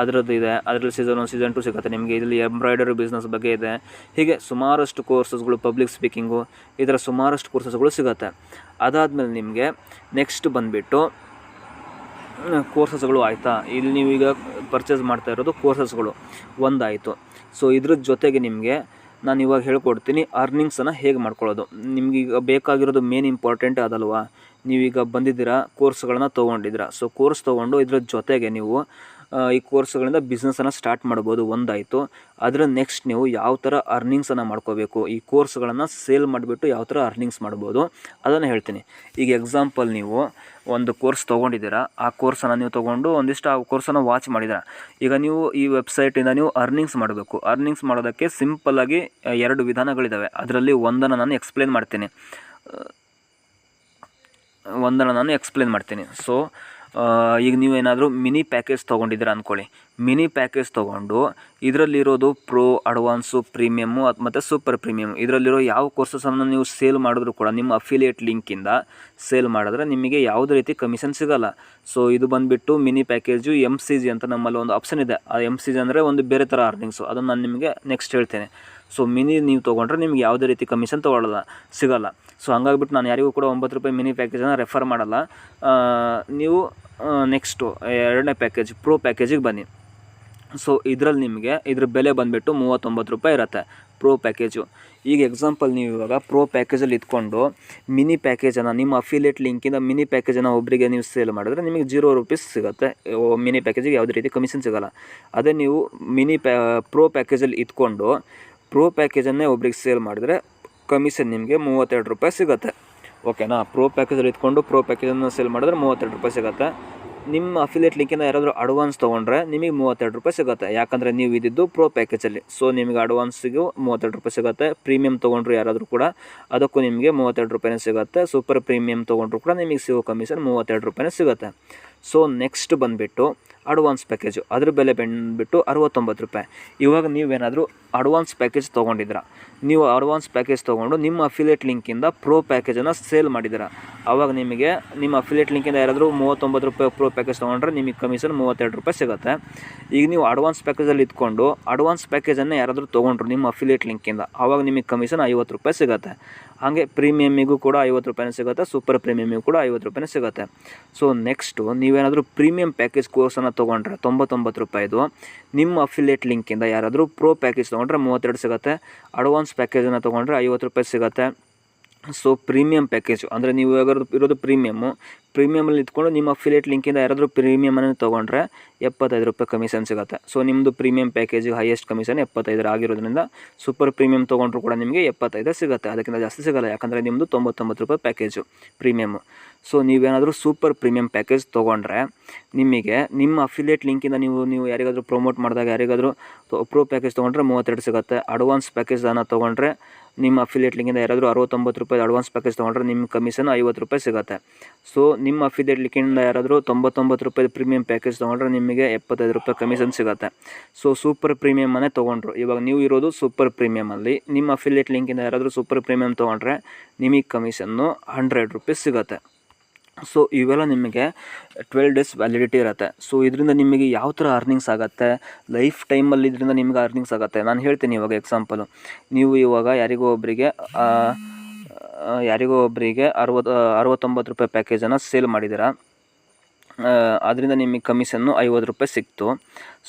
ಅದರದ್ದು ಇದೆ. ಅದರಲ್ಲಿ ಸೀಸನ್ 1, ಸೀಸನ್ 2 ಸಿಗುತ್ತೆ ನಿಮಗೆ. ಇಲ್ಲಿ ಎಂಬ್ರಾಯ್ಡರಿ ಬಿಸ್ನೆಸ್ ಬಗ್ಗೆ ಇದೆ. ಹೀಗೆ ಸುಮಾರಷ್ಟು ಕೋರ್ಸಸ್ಗಳು, ಪಬ್ಲಿಕ್ ಸ್ಪೀಕಿಂಗು, ಈ ಥರ ಸುಮಾರಷ್ಟು ಕೋರ್ಸಸ್ಗಳು ಸಿಗುತ್ತೆ. ಅದಾದಮೇಲೆ ನಿಮಗೆ ನೆಕ್ಸ್ಟ್ ಬಂದುಬಿಟ್ಟು ಕೋರ್ಸಸ್ಗಳು ಆಯಿತಾ. ಇಲ್ಲಿ ನೀವೀಗ ಪರ್ಚೇಸ್ ಮಾಡ್ತಾ ಇರೋದು ಕೋರ್ಸಸ್ಗಳು ಒಂದಾಯಿತು. ಸೊ ಇದ್ರ ಜೊತೆಗೆ ನಿಮಗೆ ನಾನು ಇವಾಗ ಹೇಳ್ಕೊಡ್ತೀನಿ ಅರ್ನಿಂಗ್ಸನ್ನು ಹೇಗೆ ಮಾಡ್ಕೊಳ್ಳೋದು. ನಿಮಗೀಗ ಬೇಕಾಗಿರೋದು ಮೇನ್ ಇಂಪಾರ್ಟೆಂಟ್ ಅದಲ್ವಾ. ನೀವೀಗ ಬಂದಿದ್ದೀರಾ, ಕೋರ್ಸ್ಗಳನ್ನು ತೊಗೊಂಡಿದ್ದೀರಾ. ಸೊ ಕೋರ್ಸ್ ತೊಗೊಂಡು ಇದ್ರ ಜೊತೆಗೆ ನೀವು ಈ ಕೋರ್ಸ್ಗಳಿಂದ ಬಿಸ್ನೆಸ್ಸನ್ನು ಸ್ಟಾರ್ಟ್ ಮಾಡ್ಬೋದು, ಒಂದಾಯಿತು. ಅದರ ನೆಕ್ಸ್ಟ್ ನೀವು ಯಾವ ಥರ ಅರ್ನಿಂಗ್ಸನ್ನು ಮಾಡ್ಕೋಬೇಕು, ಈ ಕೋರ್ಸ್ಗಳನ್ನು ಸೇಲ್ ಮಾಡಿಬಿಟ್ಟು ಯಾವ ಥರ ಅರ್ನಿಂಗ್ಸ್ ಮಾಡ್ಬೋದು ಅದನ್ನು ಹೇಳ್ತೀನಿ. ಈಗ ಎಕ್ಸಾಂಪಲ್, ನೀವು ಒಂದು ಕೋರ್ಸ್ ತೊಗೊಂಡಿದ್ದೀರಾ, ಆ ಕೋರ್ಸನ್ನು ನೀವು ತೊಗೊಂಡು ಒಂದಿಷ್ಟು ಆ ಕೋರ್ಸನ್ನು ವಾಚ್ ಮಾಡಿದ್ದೀರಾ. ಈಗ ನೀವು ಈ ವೆಬ್ಸೈಟಿಂದ ನೀವು ಅರ್ನಿಂಗ್ಸ್ ಮಾಡಬೇಕು. ಅರ್ನಿಂಗ್ಸ್ ಮಾಡೋದಕ್ಕೆ ಸಿಂಪಲ್ಲಾಗಿ 2 ವಿಧಾನಗಳಿದ್ದಾವೆ. ಅದರಲ್ಲಿ ಒಂದನ್ನು ನಾನು ಎಕ್ಸ್ಪ್ಲೇನ್ ಮಾಡ್ತೀನಿ. ಸೊ ಈಗ ನೀವೇನಾದರೂ ಮಿನಿ ಪ್ಯಾಕೇಜ್ ತೊಗೊಂಡಿದ್ದೀರಾ ಅಂದ್ಕೊಳ್ಳಿ. ಮಿನಿ ಪ್ಯಾಕೇಜ್ ತೊಗೊಂಡು ಇದರಲ್ಲಿರೋದು ಪ್ರೋ, ಅಡ್ವಾನ್ಸು, ಪ್ರೀಮಿಯಮ್ಮು ಮತ್ತು ಸೂಪರ್ ಪ್ರೀಮಿಯಮ್, ಇದರಲ್ಲಿರೋ ಯಾವ ಕೋರ್ಸಸನ್ನು ನೀವು ಸೇಲ್ ಮಾಡಿದ್ರು ಕೂಡ ನಿಮ್ಮ ಅಫಿಲಿಯೇಟ್ ಲಿಂಕಿಂದ ಸೇಲ್ ಮಾಡಿದ್ರೆ ನಿಮಗೆ ಯಾವುದೇ ರೀತಿ ಕಮಿಷನ್ ಸಿಗೋಲ್ಲ. ಸೊ ಇದು ಬಂದುಬಿಟ್ಟು ಮಿನಿ ಪ್ಯಾಕೇಜು MCG ಅಂತ ನಮ್ಮಲ್ಲಿ ಒಂದು ಆಪ್ಷನ್ ಇದೆ. ಆ MCG ಅಂದರೆ ಒಂದು ಬೇರೆ ಥರ ಅರ್ನಿಂಗ್ಸು, ಅದನ್ನು ನಾನು ನಿಮಗೆ ನೆಕ್ಸ್ಟ್ ಹೇಳ್ತೇನೆ. ಸೊ ಮಿನಿ ನೀವು ತೊಗೊಂಡ್ರೆ ನಿಮ್ಗೆ ಯಾವುದೇ ರೀತಿ ಕಮಿಷನ್ ಸಿಗೋಲ್ಲ. ಸೊ ಹಂಗಾಗ್ಬಿಟ್ಟು ನಾನು ಯಾರಿಗೂ ಕೂಡ 9 ರೂಪಾಯಿ ಮಿನಿ ಪ್ಯಾಕೇಜನ್ನು ರೆಫರ್ ಮಾಡಲ್ಲ. ನೀವು ನೆಕ್ಸ್ಟು 2ನೇ ಪ್ಯಾಕೇಜ್ ಪ್ರೋ ಪ್ಯಾಕೇಜಿಗೆ ಬನ್ನಿ. ಸೊ ಇದರಲ್ಲಿ ನಿಮಗೆ ಇದ್ರ ಬೆಲೆ ಬಂದುಬಿಟ್ಟು 39 ರೂಪಾಯಿ ಇರುತ್ತೆ ಪ್ರೋ ಪ್ಯಾಕೇಜು. ಈಗ ಎಕ್ಸಾಂಪಲ್, ನೀವು ಇವಾಗ ಪ್ರೋ ಪ್ಯಾಕೇಜಲ್ಲಿ ಇಟ್ಕೊಂಡು ಮಿನಿ ಪ್ಯಾಕೇಜನ್ನು ನಿಮ್ಮ ಅಫಿಲಿಯೇಟ್ ಲಿಂಕಿಂದ ಮಿನಿ ಪ್ಯಾಕೇಜನ್ನು ಒಬ್ಬರಿಗೆ ನೀವು ಸೇಲ್ ಮಾಡಿದ್ರೆ ನಿಮಗೆ 0 ರೂಪೀಸ್ ಸಿಗುತ್ತೆ. ಮಿನಿ ಪ್ಯಾಕೇಜಿಗೆ ಯಾವುದೇ ರೀತಿ ಕಮಿಷನ್ ಸಿಗೋಲ್ಲ. ಅದೇ ನೀವು ಪ್ರೋ ಪ್ಯಾಕೇಜಲ್ಲಿ ಇಟ್ಕೊಂಡು ಪ್ರೋ ಪ್ಯಾಕೇಜನ್ನೇ ಒಬ್ರಿಗೆ ಸೇಲ್ ಮಾಡಿದ್ರೆ ಕಮಿಷನ್ ನಿಮಗೆ 32 ರೂಪಾಯಿ ಸಿಗುತ್ತೆ. ಓಕೆನಾ. ಪ್ರೋ ಪ್ಯಾಕೇಜಲ್ಲಿ ಇಟ್ಕೊಂಡು ಪ್ರೋ ಪ್ಯಾಕೇಜನ್ನು ಸೇಲ್ ಮಾಡಿದ್ರೆ 32 ರೂಪಾಯಿ ಸಿಗುತ್ತೆ. ನಿಮ್ಮ ಅಫಿಲಿಯೇಟ್ ಲಿಂಕಿಂದ ಯಾರಾದರೂ ಅಡ್ವಾನ್ಸ್ ತೊಗೊಂಡ್ರೆ ನಿಮಗೆ 32 ರೂಪಾಯಿ ಸಿಗುತ್ತೆ. ಯಾಕಂದರೆ ನೀವು ಇದ್ದಿದ್ದು ಪ್ರೋ ಪ್ಯಾಕೇಜಲ್ಲಿ. ಸೊ ನಿಮಗೆ ಅಡ್ವಾನ್ಸಿಗೂ 32 ರೂಪಾಯಿ ಸಿಗುತ್ತೆ. ಪ್ರೀಮಿಯಮ್ ತೊಗೊಂಡ್ರು ಯಾರಾದರೂ ಕೂಡ ಅದಕ್ಕೂ ನಿಮಗೆ 32 ರೂಪಾಯಿನೇ ಸಿಗುತ್ತೆ. ಸೂಪರ್ ಪ್ರೀಮಿಯಮ್ ತೊಗೊಂಡ್ರು ಕೂಡ ನಿಮಗೆ ಸಿಗೋ ಕಮಿಷನ್ 32 ರೂಪಾಯಿನೇ ಸಿಗುತ್ತೆ. ಸೊ ನೆಕ್ಸ್ಟ್ ಬಂದುಬಿಟ್ಟು ಅಡ್ವಾನ್ಸ್ ಪ್ಯಾಕೇಜು, ಅದ್ರ ಬೆಲೆ ಬಂದುಬಿಟ್ಟು 69 ರೂಪಾಯಿ. ಇವಾಗ ನೀವೇನಾದರೂ ಅಡ್ವಾನ್ಸ್ ಪ್ಯಾಕೇಜ್ ತೊಗೊಂಡಿದ್ದೀರಾ, ನೀವು ಅಡ್ವಾನ್ಸ್ ಪ್ಯಾಕೇಜ್ ತೊಗೊಂಡು ನಿಮ್ಮ ಅಫಿಲಿಯೇಟ್ ಲಿಂಕಿಂದ ಪ್ರೋ ಪ್ಯಾಕೇಜನ್ನು ಸೇಲ್ ಮಾಡಿದ್ದೀರಾ, ಆವಾಗ ನಿಮಗೆ ನಿಮ್ಮ ಅಫಿಲಿಯೇಟ್ ಲಿಂಕಿಂದ ಯಾರಾದರೂ 39 ರೂಪಾಯಿ ಪ್ರೋ ಪ್ಯಾಕೇಜ್ ತೊಗೊಂಡ್ರೆ ನಿಮಗೆ ಕಮಿಷನ್ 32 ರೂಪಾಯಿ ಸಿಗುತ್ತೆ. ಈಗ ನೀವು ಅಡ್ವಾನ್ಸ್ ಪ್ಯಾಕೇಜಲ್ಲಿ ಇಟ್ಕೊಂಡು ಅಡ್ವಾನ್ಸ್ ಪ್ಯಾಕೇಜನ್ನು ಯಾರಾದರೂ ತೊಗೊಂಡ್ರು ನಿಮ್ಮ ಅಫಿಲಿಯೇಟ್ ಲಿಂಕಿಂದ, ಆವಾಗ ನಿಮಗೆ ಕಮಿಷನ್ 50 ರೂಪಾಯಿ ಸಿಗುತ್ತೆ. ಹಾಗೆ ಪ್ರೀಮಿಯಮ್ಮಿಗೂ ಕೂಡ 50 ರೂಪಾಯಿನೇ ಸಿಗುತ್ತೆ, ಸೂಪರ್ ಪ್ರೀಮಿಯಮ್ಮಿಗೂ ಕೂಡ 50 ರೂಪಾಯಿನೇ ಸಿಗುತ್ತೆ. ಸೊ ನೆಕ್ಸ್ಟು ನೀವೇನಾದರೂ ಪ್ರೀಮಿಯಮ್ ಪ್ಯಾಕೇಜ್ ಕೋರ್ಸನ್ನು ತೊಗೊಂಡ್ರೆ 99 ರೂಪಾಯಿದು, ನಿಮ್ಮ ಅಫಿಲಿಯೇಟ್ ಲಿಂಕಿಂದ ಯಾರಾದರೂ ಪ್ರೋ ಪ್ಯಾಕೇಜ್ ತೊಗೊಂಡ್ರೆ 32 ಸಿಗುತ್ತೆ, ಅಡ್ವಾನ್ಸ್ ಪ್ಯಾಕೇಜನ್ನು ತೊಗೊಂಡ್ರೆ 50 ರೂಪಾಯಿ ಸಿಗುತ್ತೆ. ಸೊ ಪ್ರೀಮಿಯಮ್ ಪ್ಯಾಕೇಜು ಅಂದರೆ ನೀವು ಇವಾಗ ಇರೋದು ಪ್ರೀಮಿಯಮಲ್ಲಿ ಇಟ್ಕೊಂಡು ನಿಮ್ಮ ಅಫಿಲಿಯೇಟ್ ಲಿಂಕಿಂದ ಯಾರಾದರೂ ಪ್ರೀಮಿಯಮನ್ನು ತೊಗೊಂಡ್ರೆ 75 ರೂಪಾಯಿ ಕಮಿಷನ್ ಸಿಗುತ್ತೆ. ಸೊ ನಿಮ್ಮದು ಪ್ರೀಮಿಯಮ್ ಪ್ಯಾಕೇಜಿಗೆ ಹೈಯೆಸ್ಟ್ ಕಮಿಷನ್ 75 ಆಗಿರೋದ್ರಿಂದ ಸೂಪರ್ ಪ್ರೀಮಿಯಮ್ ತೊಗೊಂಡ್ರು ಕೂಡ ನಿಮಗೆ 75 ಸಿಗುತ್ತೆ, ಅದಕ್ಕಿಂತ ಜಾಸ್ತಿ ಸಿಗೋಲ್ಲ. ಯಾಕಂದರೆ ನಿಮ್ಮದು 99 ರೂಪಾಯಿ ಪ್ಯಾಕೇಜು ಪ್ರೀಮಿಯಮ್ಮು. ಸೊ ನೀವೇನಾದರೂ ಸೂಪರ್ ಪ್ರೀಮಿಯಮ್ ಪ್ಯಾಕೇಜ್ ತೊಗೊಂಡ್ರೆ ನಿಮಗೆ ನಿಮ್ಮ ಅಫಿಲಿಯೇಟ್ ಲಿಂಕಿಂದ ನೀವು ಯಾರಿಗಾದರೂ ಪ್ರಮೋಟ್ ಮಾಡಿದಾಗ ಯಾರಿಗಾದರೂ ಪ್ರೋ ಪ್ಯಾಕೇಜ್ ತೊಗೊಂಡ್ರೆ 32 ಸಿಗುತ್ತೆ. ಅಡ್ವಾನ್ಸ್ ಪ್ಯಾಕೇಜನ್ನು ತೊಗೊಂಡ್ರೆ ನಿಮ್ಮ ಅಫಿಲಿಯೇಟ್ ಲಿಂಕಿಂದ ಯಾರಾದರೂ 69 ರೂಪಾಯಿ ಅಡ್ವಾನ್ಸ್ ಪ್ಯಾಕೇಜ್ ತೊಗೊಂಡ್ರೆ ನಿಮ್ಮ ಕಮಿಷನ್ 50 ರೂಪಾಯಿ ಸಿಗುತ್ತೆ. ಸೊ ನಿಮ್ಮ ಅಫಿಲಿಯೇಟ್ ಲಿಂಕಿಂದ ಯಾರಾದರೂ 99 ರೂಪಾಯಿ ಪ್ರೀಮಿಯಂ ಪ್ಯಾಕೇಜ್ ತೊಗೊಂಡ್ರೆ ನಿಮಗೆ 75 ರೂಪಾಯಿ ಕಮಿಷನ್ ಸಿಗುತ್ತೆ. ಸೊ ಸೂಪರ್ ಪ್ರೀಮಿಯಮನ್ನೇ ತೊಗೊಂಡ್ರು. ಇವಾಗ ನೀವು ಇರೋದು ಸೂಪರ್ ಪ್ರೀಮಿಯಮಲ್ಲಿ. ನಿಮ್ಮ ಅಫಿಲಿಯೇಟ್ ಲಿಂಕಿಂದ ಯಾರಾದರೂ ಸೂಪರ್ ಪ್ರೀಮಿಯಮ್ ತೊಗೊಂಡ್ರೆ ನಿಮಗೆ ಕಮಿಷನ್ನು 100 ರೂಪೀಸ್ ಸಿಗುತ್ತೆ. ಸೊ ಇವೆಲ್ಲ ನಿಮಗೆ 12 ಡೇಸ್ ವ್ಯಾಲಿಡಿಟಿ ಇರುತ್ತೆ. ಸೊ ಇದರಿಂದ ನಿಮಗೆ ಯಾವ ಥರ ಅರ್ನಿಂಗ್ಸ್ ಆಗುತ್ತೆ, ಲೈಫ್ ಟೈಮಲ್ಲಿ ಇದರಿಂದ ನಿಮಗೆ ಅರ್ನಿಂಗ್ಸ್ ಆಗುತ್ತೆ. ನಾನು ಹೇಳ್ತೀನಿ ಇವಾಗ ಎಕ್ಸಾಂಪಲು. ನೀವು ಇವಾಗ ಯಾರಿಗೋ ಒಬ್ಬರಿಗೆ 69 ರೂಪಾಯಿ ಪ್ಯಾಕೇಜನ್ನು ಸೇಲ್ ಮಾಡಿದ್ದೀರಾ. ಅದರಿಂದ ನಿಮಗೆ ಕಮಿಷನ್ನು 50 ರೂಪಾಯಿ ಸಿಕ್ತು.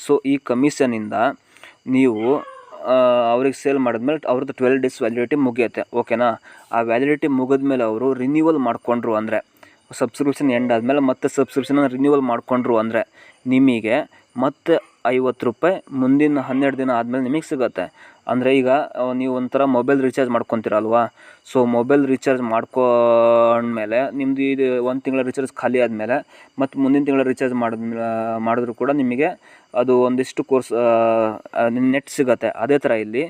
ಸೊ ಈ ಕಮಿಷನಿಂದ ನೀವು ಅವ್ರಿಗೆ ಸೇಲ್ ಮಾಡಿದ್ಮೇಲೆ ಅವ್ರದ್ದು 12 ಡೇಸ್ ವ್ಯಾಲಿಡಿಟಿ ಮುಗಿಯುತ್ತೆ. ಓಕೆನಾ? ಆ ವ್ಯಾಲಿಡಿಟಿ ಮುಗಿದ್ಮೇಲೆ ಅವರು ರಿನ್ಯೂವಲ್ ಮಾಡಿಕೊಂಡ್ರು ಅಂದರೆ, ಸಬ್ಸ್ಕ್ರಿಪ್ಷನ್ ಎಂಡ್ ಆದಮೇಲೆ ಮತ್ತೆ ಸಬ್ಸ್ಕ್ರಿಪ್ಷನ್ ರಿನ್ಯೂವಲ್ ಮಾಡಿಕೊಂಡ್ರು ಅಂದರೆ ನಿಮಗೆ ಮತ್ತೆ 50 ರೂಪಾಯಿ ಮುಂದಿನ 12 ದಿನ ಆದಮೇಲೆ ನಿಮಗೆ ಸಿಗುತ್ತೆ. ಅಂದರೆ ಈಗ ನೀವು ಒಂಥರ ಮೊಬೈಲ್ ರೀಚಾರ್ಜ್ ಮಾಡ್ಕೊತೀರಲ್ವಾ. ಸೊ ಮೊಬೈಲ್ ರೀಚಾರ್ಜ್ ಮಾಡ್ಕೊಂಡ್ಮೇಲೆ ನಿಮ್ಮದು ಇದು 1 ತಿಂಗಳ ರೀಚಾರ್ಜ್ ಖಾಲಿ ಆದಮೇಲೆ ಮತ್ತು ಮುಂದಿನ ತಿಂಗಳ ರೀಚಾರ್ಜ್ ಮಾಡಿದ್ರು ಕೂಡ ನಿಮಗೆ ಅದು ಒಂದಿಷ್ಟು ಕೋರ್ಸ್ ನೆಟ್ ಸಿಗುತ್ತೆ. ಅದೇ ಥರ ಇಲ್ಲಿ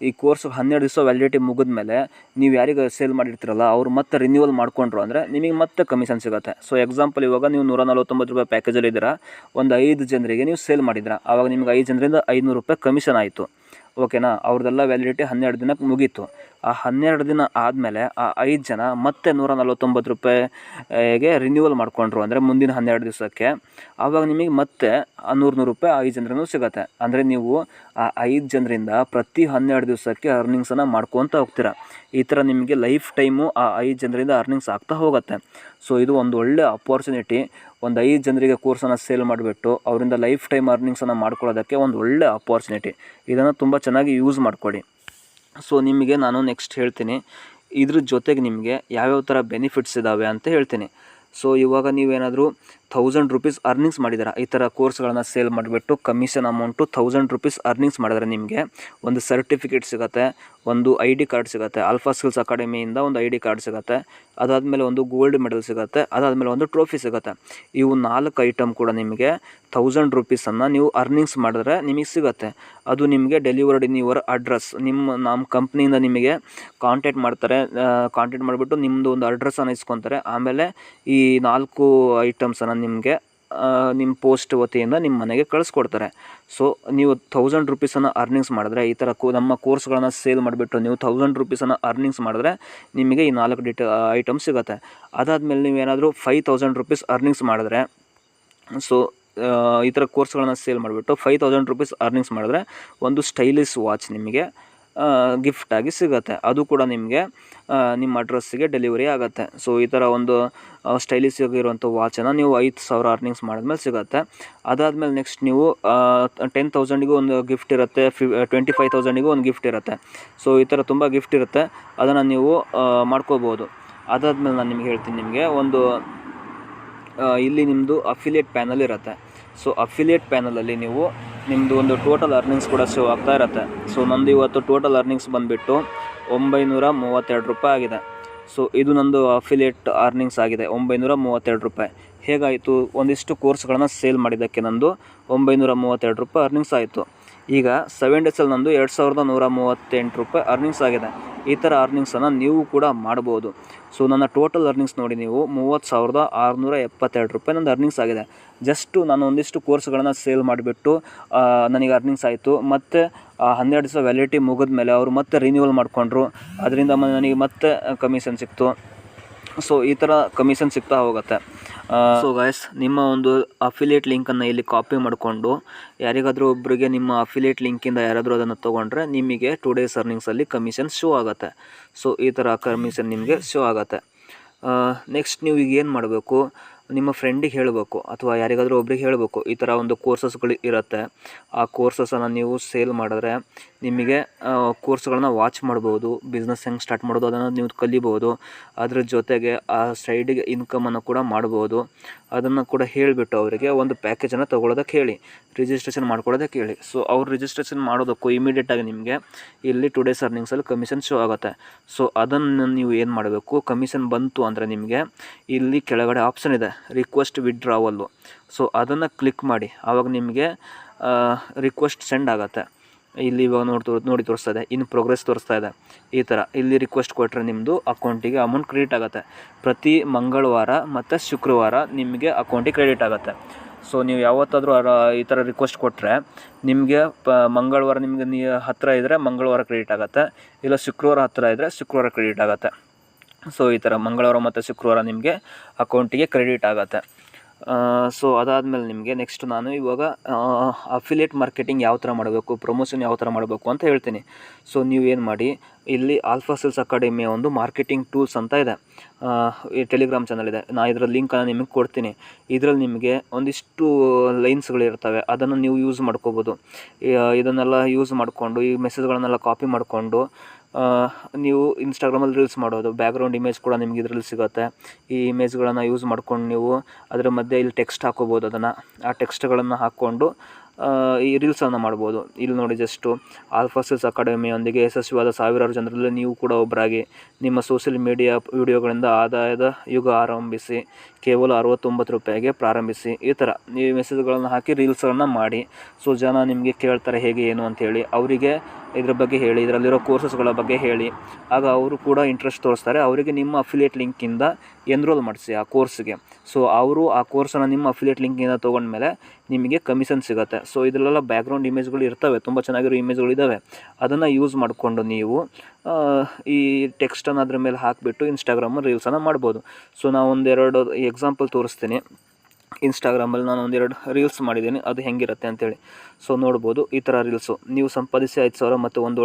ಈ ಕೋರ್ಸ್ 12 ದಿವಸ ವ್ಯಾಲಿಡಿಟಿ ಮುಗಿದ್ಮೇಲೆ ನೀವು ಯಾರಿಗೆ ಸೇಲ್ ಮಾಡಿರ್ತೀರಲ್ಲ ಅವರು ಮತ್ತೆ ರಿನ್ಯೂವಲ್ ಮಾಡಿಕೊಂಡ್ರು ಅಂದರೆ ನಿಮಗೆ ಮತ್ತೆ ಕಮಿಷನ್ ಸಿಗುತ್ತೆ. ಸೊ ಎಕ್ಸಾಂಪಲ್ ಇವಾಗ ನೀವು 149 ರೂಪಾಯಿ ಪ್ಯಾಕೇಜಲ್ಲಿ ಇದ್ದೀರಾ, ಒಂದು 5 ಜನರಿಗೆ ನೀವು ಸೇಲ್ ಮಾಡಿದ್ದೀರಾ. ಆವಾಗ ನಿಮ್ಗೆ 5 ಜನರಿಂದ 500 ರೂಪಾಯಿ ಕಮಿಷನ್ ಆಯಿತು. ಓಕೆನಾ? ಅವ್ರದ್ದೆಲ್ಲ ವ್ಯಾಲಿಡಿಟಿ 12 ದಿನಕ್ಕೆ ಮುಗೀತು. ಆ 12 ದಿನ ಆದಮೇಲೆ ಆ 5 ಜನ ಮತ್ತೆ 149 ರೂಪಾಯಿಗೆ ರಿನ್ಯೂವಲ್ ಮಾಡಿಕೊಂಡ್ರು ಅಂದರೆ ಮುಂದಿನ 12 ದಿವಸಕ್ಕೆ. ಆವಾಗ ನಿಮಗೆ ಮತ್ತೆ 100 ರೂಪಾಯಿ 5 ಜನರಿಂದ ಸಿಗುತ್ತೆ. ಅಂದರೆ ನೀವು ಆ 5 ಜನರಿಂದ ಪ್ರತಿ 12 ದಿವಸಕ್ಕೆ ಅರ್ನಿಂಗ್ಸನ್ನು ಮಾಡ್ಕೊತ ಹೋಗ್ತೀರಾ. ಈ ಥರ ನಿಮಗೆ ಲೈಫ್ ಟೈಮು ಆ 5 ಜನರಿಂದ ಅರ್ನಿಂಗ್ಸ್ ಆಗ್ತಾ ಹೋಗುತ್ತೆ. ಸೊ ಇದು ಒಂದು ಒಳ್ಳೆ ಅಪಾರ್ಚುನಿಟಿ. ಒಂದು 5 ಜನರಿಗೆ ಕೋರ್ಸನ್ನು ಸೇಲ್ ಮಾಡಿಬಿಟ್ಟು ಅವರಿಂದ ಲೈಫ್ ಟೈಮ್ ಅರ್ನಿಂಗ್ಸನ್ನು ಮಾಡ್ಕೊಳ್ಳೋದಕ್ಕೆ ಒಂದು ಒಳ್ಳೆ ಅಪಾರ್ಚುನಿಟಿ. ಇದನ್ನು ತುಂಬ ಚೆನ್ನಾಗಿ ಯೂಸ್ ಮಾಡ್ಕೊಳ್ಳಿ. ಸೊ ನಿಮಗೆ ನಾನು ನೆಕ್ಸ್ಟ್ ಹೇಳ್ತೀನಿ, ಇದ್ರ ಜೊತೆಗೆ ನಿಮಗೆ ಯಾವ್ಯಾವ ಥರ ಬೆನಿಫಿಟ್ಸ್ ಇದ್ದಾವೆ ಅಂತ ಹೇಳ್ತೀನಿ. ಸೊ ಇವಾಗ ನೀವೇನಾದರೂ 1000 ರೂಪೀಸ್ ಅರ್ನಿಂಗ್ಸ್ ಮಾಡಿದ್ದೀರಾ, ಈ ಥರ ಕೋರ್ಸ್ಗಳನ್ನು ಸೇಲ್ ಮಾಡಿಬಿಟ್ಟು ಕಮಿಷನ್ ಅಮೌಂಟು 1000 ರೂಪೀಸ್ ಅರ್ನಿಂಗ್ಸ್ ಮಾಡಿದ್ರೆ ನಿಮಗೆ ಒಂದು ಸರ್ಟಿಫಿಕೇಟ್ ಸಿಗುತ್ತೆ, ಒಂದು ID ಕಾರ್ಡ್ ಸಿಗುತ್ತೆ. ಆಲ್ಫಾ ಸ್ಕಿಲ್ಸ್ ಅಕಾಡೆಮಿಯಿಂದ ಒಂದು ID ಕಾರ್ಡ್ ಸಿಗುತ್ತೆ. ಅದಾದಮೇಲೆ ಒಂದು ಗೋಲ್ಡ್ ಮೆಡಲ್ ಸಿಗುತ್ತೆ. ಅದಾದಮೇಲೆ ಒಂದು ಟ್ರೋಫಿ ಸಿಗುತ್ತೆ. ಇವು 4 ಐಟಮ್ ಕೂಡ ನಿಮಗೆ 1000 ರೂಪೀಸನ್ನು ನೀವು ಅರ್ನಿಂಗ್ಸ್ ಮಾಡಿದ್ರೆ ನಿಮಗೆ ಸಿಗುತ್ತೆ. ಅದು ನಿಮಗೆ ಡೆಲಿವರ್ಡ್ ಇನ್ ಯುವರ್ ಅಡ್ರೆಸ್. ನಮ್ಮ ಕಂಪ್ನಿಯಿಂದ ನಿಮಗೆ ಕಾಂಟ್ಯಾಕ್ಟ್ ಮಾಡ್ತಾರೆ. ಕಾಂಟ್ಯಾಕ್ಟ್ ಮಾಡಿಬಿಟ್ಟು ನಿಮ್ಮದು ಒಂದು ಅಡ್ರೆಸ್ಸನ್ನು ಇಸ್ಕೊತಾರೆ. ಆಮೇಲೆ ಈ 4 ಐಟಮ್ಸನ್ನು ನಿಮಗೆ ನಿಮ್ಮ ಪೋಸ್ಟ್ ವತಿಯಿಂದ ನಿಮ್ಮ ಮನೆಗೆ ಕಳಿಸ್ಕೊಡ್ತಾರೆ. ಸೊ ನೀವು 1000 ರೂಪೀಸನ್ನು ಅರ್ನಿಂಗ್ಸ್ ಮಾಡಿದ್ರೆ, ಈ ಥರ ನಮ್ಮ ಕೋರ್ಸ್ಗಳನ್ನು ಸೇಲ್ ಮಾಡಿಬಿಟ್ಟು ನೀವು 1000 ರೂಪೀಸನ್ನು ಅರ್ನಿಂಗ್ಸ್ ಮಾಡಿದ್ರೆ ನಿಮಗೆ ಈ 4 ಐಟಮ್ ಸಿಗುತ್ತೆ. ಅದಾದಮೇಲೆ ನೀವೇನಾದರೂ 5000 ರೂಪೀಸ್ ಅರ್ನಿಂಗ್ಸ್ ಮಾಡಿದ್ರೆ, ಸೊ ಈ ಥರ ಕೋರ್ಸ್ಗಳನ್ನು ಸೇಲ್ ಮಾಡಿಬಿಟ್ಟು 5000 ರೂಪೀಸ್ ಅರ್ನಿಂಗ್ಸ್ ಮಾಡಿದ್ರೆ ಒಂದು ಸ್ಟೈಲಿಶ್ ವಾಚ್ ನಿಮಗೆ ಗಿಫ್ಟಾಗಿ ಸಿಗುತ್ತೆ. ಅದು ಕೂಡ ನಿಮಗೆ ನಿಮ್ಮ ಅಡ್ರೆಸ್ಸಿಗೆ ಡೆಲಿವರಿ ಆಗುತ್ತೆ. ಸೊ ಈ ಥರ ಒಂದು ಸ್ಟೈಲಿಶ್ ಆಗಿರುವಂಥ ವಾಚನ್ನು ನೀವು 5000 ಅರ್ನಿಂಗ್ಸ್ ಮಾಡಿದ್ಮೇಲೆ ಸಿಗುತ್ತೆ. ಅದಾದಮೇಲೆ ನೆಕ್ಸ್ಟ್ ನೀವು 10,000ಗೂ ಒಂದು ಗಿಫ್ಟ್ ಇರುತ್ತೆ, 25,000ಗೂ ಒಂದು ಗಿಫ್ಟ್ ಇರುತ್ತೆ. ಸೊ ಈ ಥರ ತುಂಬ ಗಿಫ್ಟ್ ಇರುತ್ತೆ, ಅದನ್ನು ನೀವು ಮಾಡ್ಕೋಬೋದು. ಅದಾದಮೇಲೆ ನಾನು ನಿಮಗೆ ಹೇಳ್ತೀನಿ, ನಿಮಗೆ ಒಂದು ಇಲ್ಲಿ ನಿಮ್ಮದು ಅಫಿಲಿಯೇಟ್ ಪ್ಯಾನಲ್ ಇರುತ್ತೆ. ಸೊ ಅಫಿಲಿಯೇಟ್ ಪ್ಯಾನಲಲ್ಲಿ ನೀವು ನಿಮ್ಮದು ಒಂದು ಟೋಟಲ್ ಅರ್ನಿಂಗ್ಸ್ ಕೂಡ ಶೋ ಆಗ್ತಾ ಇರುತ್ತೆ. ಸೊ ನಂದು ಇವತ್ತು ಟೋಟಲ್ ಅರ್ನಿಂಗ್ಸ್ ಬಂದುಬಿಟ್ಟು 932 ರೂಪಾಯಿ ಆಗಿದೆ. ಸೊ ಇದು ನಂದು ಅಫಿಲಿಯೇಟ್ ಅರ್ನಿಂಗ್ಸ್ ಆಗಿದೆ, 932 ರೂಪಾಯಿ. ಹೇಗಾಯಿತು? ಒಂದಿಷ್ಟು ಕೋರ್ಸ್ಗಳನ್ನು ಸೇಲ್ ಮಾಡಿದ್ದಕ್ಕೆ ನಂದು 932 ರೂಪಾಯಿ ಅರ್ನಿಂಗ್ಸ್ ಆಯಿತು. ಈಗ 7 ಡೇಸಲ್ಲಿ ನಂದು 2138 ರೂಪಾಯಿ ಅರ್ನಿಂಗ್ಸ್ ಆಗಿದೆ. ಈ ಥರ ಅರ್ನಿಂಗ್ಸನ್ನು ನೀವು ಕೂಡ ಮಾಡ್ಬೋದು. ಸೊ ನನ್ನ ಟೋಟಲ್ ಅರ್ನಿಂಗ್ಸ್ ನೋಡಿ ನೀವು 30,672 ರೂಪಾಯಿ ನಂದು ಅರ್ನಿಂಗ್ಸ್ ಆಗಿದೆ. ಜಸ್ಟು ನಾನು ಒಂದಿಷ್ಟು ಕೋರ್ಸ್ಗಳನ್ನು ಸೇಲ್ ಮಾಡಿಬಿಟ್ಟು ನನಗೆ ಅರ್ನಿಂಗ್ಸ್ ಆಯಿತು. ಮತ್ತು 12 ದಿವಸ ವ್ಯಾಲಿಡಿಟಿ ಮುಗಿದ್ಮೇಲೆ ಅವರು ಮತ್ತೆ ರಿನ್ಯೂವಲ್ ಮಾಡಿಕೊಂಡ್ರು, ಅದರಿಂದ ನನಗೆ ಮತ್ತೆ ಕಮಿಷನ್ ಸಿಕ್ತು. ಸೊ ಈ ಥರ ಕಮಿಷನ್ ಸಿಗ್ತಾ ಹೋಗುತ್ತೆ. ಸೊ ಗಾಯ್ಸ್, ನಿಮ್ಮ ಒಂದು ಅಫಿಲಿಯೇಟ್ ಲಿಂಕನ್ನು ಇಲ್ಲಿ ಕಾಪಿ ಮಾಡಿಕೊಂಡು ಯಾರಿಗಾದರೂ ಒಬ್ಬರಿಗೆ ನಿಮ್ಮ ಅಫಿಲಿಯೇಟ್ ಲಿಂಕಿಂದ ಯಾರಾದರೂ ಅದನ್ನು ತೊಗೊಂಡ್ರೆ ನಿಮಗೆ 2 ಡೇಸ್ ಅರ್ನಿಂಗ್ಸಲ್ಲಿ ಕಮಿಷನ್ ಶೋ ಆಗುತ್ತೆ. ಸೊ ಈ ಥರ ಕಮಿಷನ್ ನಿಮಗೆ ಶೋ ಆಗುತ್ತೆ. ನೆಕ್ಸ್ಟ್ ನೀವು ಈಗ ಏನು ಮಾಡಬೇಕು, ನಿಮ್ಮ ಫ್ರೆಂಡಿಗೆ ಹೇಳಬೇಕು ಅಥವಾ ಯಾರಿಗಾದರೂ ಒಬ್ರಿಗೆ ಹೇಳಬೇಕು, ಈ ಥರ ಒಂದು ಕೋರ್ಸಸ್ಗಳು ಇರುತ್ತೆ. ಆ ಕೋರ್ಸಸನ್ನು ನೀವು ಸೇಲ್ ಮಾಡಿದ್ರೆ ನಿಮಗೆ ಕೋರ್ಸ್ಗಳನ್ನ ವಾಚ್ ಮಾಡ್ಬೋದು, ಬಿಸ್ನೆಸ್ ಹೆಂಗೆ ಸ್ಟಾರ್ಟ್ ಮಾಡೋದು ಅದನ್ನು ನೀವು ಕಲಿಬೋದು. ಅದ್ರ ಜೊತೆಗೆ ಆ ಸೈಡಿಗೆ ಇನ್ಕಮನ್ನು ಕೂಡ ಮಾಡ್ಬೋದು. ಅದನ್ನು ಕೂಡ ಹೇಳಿಬಿಟ್ಟು ಅವರಿಗೆ ಒಂದು ಪ್ಯಾಕೇಜನ್ನು ತೊಗೊಳೋದಕ್ಕೆ ಹೇಳಿ, ರಿಜಿಸ್ಟ್ರೇಷನ್ ಮಾಡ್ಕೊಳ್ಳೋದಕ್ಕೆ ಹೇಳಿ. ಸೊ ಅವ್ರು ರಿಜಿಸ್ಟ್ರೇಷನ್ ಮಾಡೋದಕ್ಕೂ ಇಮಿಡಿಯೇಟಾಗಿ ನಿಮಗೆ ಇಲ್ಲಿ 2 ಡೇಸ್ ಅರ್ನಿಂಗ್ಸಲ್ಲಿ ಕಮಿಷನ್ ಶೋ ಆಗುತ್ತೆ. ಸೊ ಅದನ್ನು ನೀವು ಏನು ಮಾಡಬೇಕು, ಕಮಿಷನ್ ಬಂತು ಅಂದರೆ ನಿಮಗೆ ಇಲ್ಲಿ ಕೆಳಗಡೆ ಆಪ್ಷನ್ ಇದೆ ರಿಕ್ವೆಸ್ಟ್ ವಿಡ್ರಾವಲ್ಲು. ಸೊ ಅದನ್ನು ಕ್ಲಿಕ್ ಮಾಡಿ, ಆವಾಗ ನಿಮಗೆ ರಿಕ್ವೆಸ್ಟ್ ಸೆಂಡ್ ಆಗುತ್ತೆ. ಇಲ್ಲಿ ಇವಾಗ ನೋಡಿ ತೋರಿಸ್ತಾ ಇದೆ, ಇನ್ ಪ್ರೋಗ್ರೆಸ್ ತೋರಿಸ್ತಾ ಇದೆ. ಈ ಥರ ಇಲ್ಲಿ ರಿಕ್ವೆಸ್ಟ್ ಕೊಟ್ಟರೆ ನಿಮ್ಮದು ಅಕೌಂಟಿಗೆ ಅಮೌಂಟ್ ಕ್ರೆಡಿಟ್ ಆಗುತ್ತೆ. ಪ್ರತಿ ಮಂಗಳವಾರ ಮತ್ತು ಶುಕ್ರವಾರ ನಿಮಗೆ ಅಕೌಂಟಿಗೆ ಕ್ರೆಡಿಟ್ ಆಗುತ್ತೆ. ಸೊ ನೀವು ಯಾವತ್ತಾದರೂ ಈ ಥರ ರಿಕ್ವೆಸ್ಟ್ ಕೊಟ್ಟರೆ ನಿಮಗೆ ಮಂಗಳವಾರ ನಿಮಗೆ ಹತ್ತಿರ ಇದ್ದರೆ ಮಂಗಳವಾರ ಕ್ರೆಡಿಟ್ ಆಗುತ್ತೆ, ಇಲ್ಲ ಶುಕ್ರವಾರ ಹತ್ತಿರ ಇದ್ದರೆ ಶುಕ್ರವಾರ ಕ್ರೆಡಿಟ್ ಆಗುತ್ತೆ. ಸೊ ಈ ಥರ ಮಂಗಳವಾರ ಮತ್ತು ಶುಕ್ರವಾರ ನಿಮಗೆ ಅಕೌಂಟಿಗೆ ಕ್ರೆಡಿಟ್ ಆಗುತ್ತೆ. ಸೊ ಅದಾದಮೇಲೆ ನಿಮಗೆ ನೆಕ್ಸ್ಟ್ ನಾನು ಇವಾಗ ಅಫಿಲಿಯೇಟ್ ಮಾರ್ಕೆಟಿಂಗ್ ಯಾವ ಥರ ಮಾಡಬೇಕು, ಪ್ರಮೋಷನ್ ಯಾವ ಥರ ಮಾಡಬೇಕು ಅಂತ ಹೇಳ್ತೀನಿ. ಸೊ ನೀವು ಏನು ಮಾಡಿ, ಇಲ್ಲಿ ಆಲ್ಫಾ ಸೇಲ್ಸ್ ಅಕಾಡೆಮಿಯ ಒಂದು ಮಾರ್ಕೆಟಿಂಗ್ ಟೂಲ್ಸ್ ಅಂತ ಇದೆ, ಈ ಟೆಲಿಗ್ರಾಮ್ ಚಾನಲ್ ಇದೆ. ನಾನು ಇದರ ಲಿಂಕನ್ನು ನಿಮಗೆ ಕೊಡ್ತೀನಿ. ಇದರಲ್ಲಿ ನಿಮಗೆ ಒಂದಿಷ್ಟು ಲೈನ್ಸ್ಗಳಿರ್ತವೆ, ಅದನ್ನು ನೀವು ಯೂಸ್ ಮಾಡ್ಕೋಬೋದು. ಇದನ್ನೆಲ್ಲ ಯೂಸ್ ಮಾಡಿಕೊಂಡು ಈ ಮೆಸೇಜ್ಗಳನ್ನೆಲ್ಲ ಕಾಪಿ ಮಾಡಿಕೊಂಡು ನೀವು ಇನ್ಸ್ಟಾಗ್ರಾಮಲ್ಲಿ ರೀಲ್ಸ್ ಮಾಡೋದು. ಬ್ಯಾಕ್ಗ್ರೌಂಡ್ ಇಮೇಜ್ ಕೂಡ ನಿಮ್ಗೆ ಇದರಲ್ಲಿ ಸಿಗುತ್ತೆ. ಈ ಇಮೇಜ್ಗಳನ್ನು ಯೂಸ್ ಮಾಡ್ಕೊಂಡು ನೀವು ಅದರ ಮಧ್ಯೆ ಇಲ್ಲಿ ಟೆಕ್ಸ್ಟ್ ಹಾಕೋಬೋದು. ಆ ಟೆಕ್ಸ್ಟ್ಗಳನ್ನು ಹಾಕ್ಕೊಂಡು ಈ ರೀಲ್ಸನ್ನು ಮಾಡ್ಬೋದು. ಇಲ್ಲಿ ನೋಡಿ, ಜಸ್ಟು ಆಲ್ಫಾ ಸೇಲ್ಸ್ ಅಕಾಡೆಮಿಯೊಂದಿಗೆ ಯಶಸ್ವಿಯಾದ ಸಾವಿರಾರು ಜನರಲ್ಲಿ ನೀವು ಕೂಡ ಒಬ್ಬರಾಗಿ ನಿಮ್ಮ ಸೋಷಿಯಲ್ ಮೀಡಿಯಾ ವಿಡಿಯೋಗಳಿಂದ ಆದಾಯದ ಯುಗ ಆರಂಭಿಸಿ, ಕೇವಲ 69 ರೂಪಾಯಿಗೆ ಪ್ರಾರಂಭಿಸಿ. ಈ ಥರ ನೀವು ಮೆಸೇಜ್ಗಳನ್ನು ಹಾಕಿ ರೀಲ್ಸ್ಗಳನ್ನು ಮಾಡಿ. ಸೊ ಜನ ನಿಮಗೆ ಕೇಳ್ತಾರೆ ಹೇಗೆ ಏನು ಅಂಥೇಳಿ, ಅವರಿಗೆ ಇದ್ರ ಬಗ್ಗೆ ಹೇಳಿ, ಇದರಲ್ಲಿರೋ ಕೋರ್ಸಸ್ಗಳ ಬಗ್ಗೆ ಹೇಳಿ. ಆಗ ಅವರು ಕೂಡ ಇಂಟ್ರೆಸ್ಟ್ ತೋರಿಸ್ತಾರೆ. ಅವರಿಗೆ ನಿಮ್ಮ ಅಫಿಲಿಯೇಟ್ ಲಿಂಕಿಂದ ಎನ್ರೋಲ್ ಮಾಡಿಸಿ ಆ ಕೋರ್ಸ್ಗೆ. ಸೊ ಅವರು ಆ ಕೋರ್ಸನ್ನು ನಿಮ್ಮ ಅಫಿಲಿಯೇಟ್ ಲಿಂಕಿಂದ ತೊಗೊಂಡ್ಮೇಲೆ ನಿಮಗೆ ಕಮಿಷನ್ ಸಿಗುತ್ತೆ. ಸೊ ಇದರಲ್ಲೆಲ್ಲ ಬ್ಯಾಕ್ಗ್ರೌಂಡ್ ಇಮೇಜ್ಗಳು ಇರ್ತವೆ, ತುಂಬ ಚೆನ್ನಾಗಿರೋ ಇಮೇಜ್ಗಳು ಇದ್ದಾವೆ. ಅದನ್ನು ಯೂಸ್ ಮಾಡಿಕೊಂಡು ನೀವು ಈ ಟೆಕ್ಸ್ಟನ್ನು ಅದ್ರ ಮೇಲೆ ಹಾಕಿಬಿಟ್ಟು ಇನ್ಸ್ಟಾಗ್ರಾಮಲ್ಲಿ ರೀಲ್ಸನ್ನು ಮಾಡ್ಬೋದು. ಸೊ ನಾವು ಒಂದೆರಡು ಎಕ್ಸಾಂಪಲ್ ತೋರಿಸ್ತೀನಿ. ಇನ್ಸ್ಟಾಗ್ರಾಮಲ್ಲಿ ನಾನು ಒಂದೆರಡು ರೀಲ್ಸ್ ಮಾಡಿದ್ದೀನಿ, ಅದು ಹೆಂಗಿರುತ್ತೆ ಅಂತೇಳಿ. ಸೊ ನೋಡ್ಬೋದು, ಈ ಥರ ರೀಲ್ಸು. ನೀವು ಸಂಪಾದಿಸಿ 5,000 ಮತ್ತು ಒಂದು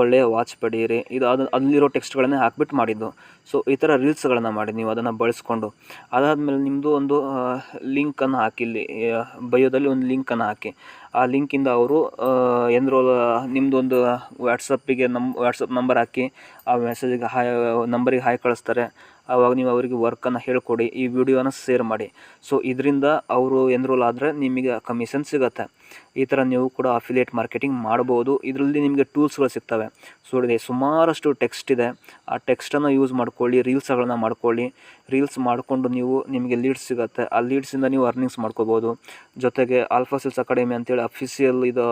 ಒಳ್ಳೆಯ ವಾಚ್ ಪಡೆಯಿರಿ, ಇದು ಅಲ್ಲಿರೋ ಟೆಕ್ಸ್ಟ್ಗಳನ್ನೇ ಹಾಕ್ಬಿಟ್ಟು ಮಾಡಿದ್ದು. ಸೊ ಈ ಥರ ರೀಲ್ಸ್ಗಳನ್ನು ಮಾಡಿ ನೀವು ಅದನ್ನು ಬಳಸ್ಕೊಂಡು. ಅದಾದಮೇಲೆ ನಿಮ್ಮದು ಒಂದು ಲಿಂಕನ್ನು ಹಾಕಿ, ಇಲ್ಲಿ ಬಯೋದಲ್ಲಿ ಒಂದು ಲಿಂಕನ್ನು ಹಾಕಿ. ಆ ಲಿಂಕಿಂದ ಅವರು ಎನ್ರೋಲ್ ನಿಮ್ಮದೊಂದು ವಾಟ್ಸಪ್ ನಂಬರ್ ಹಾಕಿ ಆ ಮೆಸೇಜಿಗೆ ನಂಬರಿಗೆ ಹಾಯ್ ಕಳಿಸ್ತಾರೆ. ಆವಾಗ ನೀವು ಅವರಿಗೆ ವರ್ಕನ್ನು ಹೇಳ್ಕೊಡಿ, ಈ ವಿಡಿಯೋನ ಶೇರ್ ಮಾಡಿ. ಸೊ ಇದರಿಂದ ಅವರು ಎನ್ರೋಲ್ ಆದರೆ ನಿಮಗೆ ಕಮಿಷನ್ ಸಿಗುತ್ತೆ. ಈ ಥರ ನೀವು ಕೂಡ ಅಫಿಲಿಯೇಟ್ ಮಾರ್ಕೆಟಿಂಗ್ ಮಾಡ್ಬೋದು. ಇದರಲ್ಲಿ ನಿಮಗೆ ಟೂಲ್ಸ್ಗಳು ಸಿಗ್ತವೆ. ಸೊ ಇದೆ ಸುಮಾರಷ್ಟು ಟೆಕ್ಸ್ಟ್ ಇದೆ, ಆ ಟೆಕ್ಸ್ಟನ್ನು ಯೂಸ್ ಮಾಡ್ಕೊಳ್ಳಿ, ರೀಲ್ಸ್ಗಳನ್ನ ಮಾಡ್ಕೊಳ್ಳಿ. ರೀಲ್ಸ್ ಮಾಡಿಕೊಂಡು ನಿಮಗೆ ಲೀಡ್ಸ್ ಸಿಗುತ್ತೆ. ಆ ಲೀಡ್ಸಿಂದ ನೀವು ಅರ್ನಿಂಗ್ಸ್ ಮಾಡ್ಕೋಬೋದು. ಜೊತೆಗೆ ಆಲ್ಫಾ ಸೇಲ್ಸ್ ಅಕಾಡೆಮಿ ಅಂತೇಳಿ ಅಫಿಷಿಯಲ್ ಇದು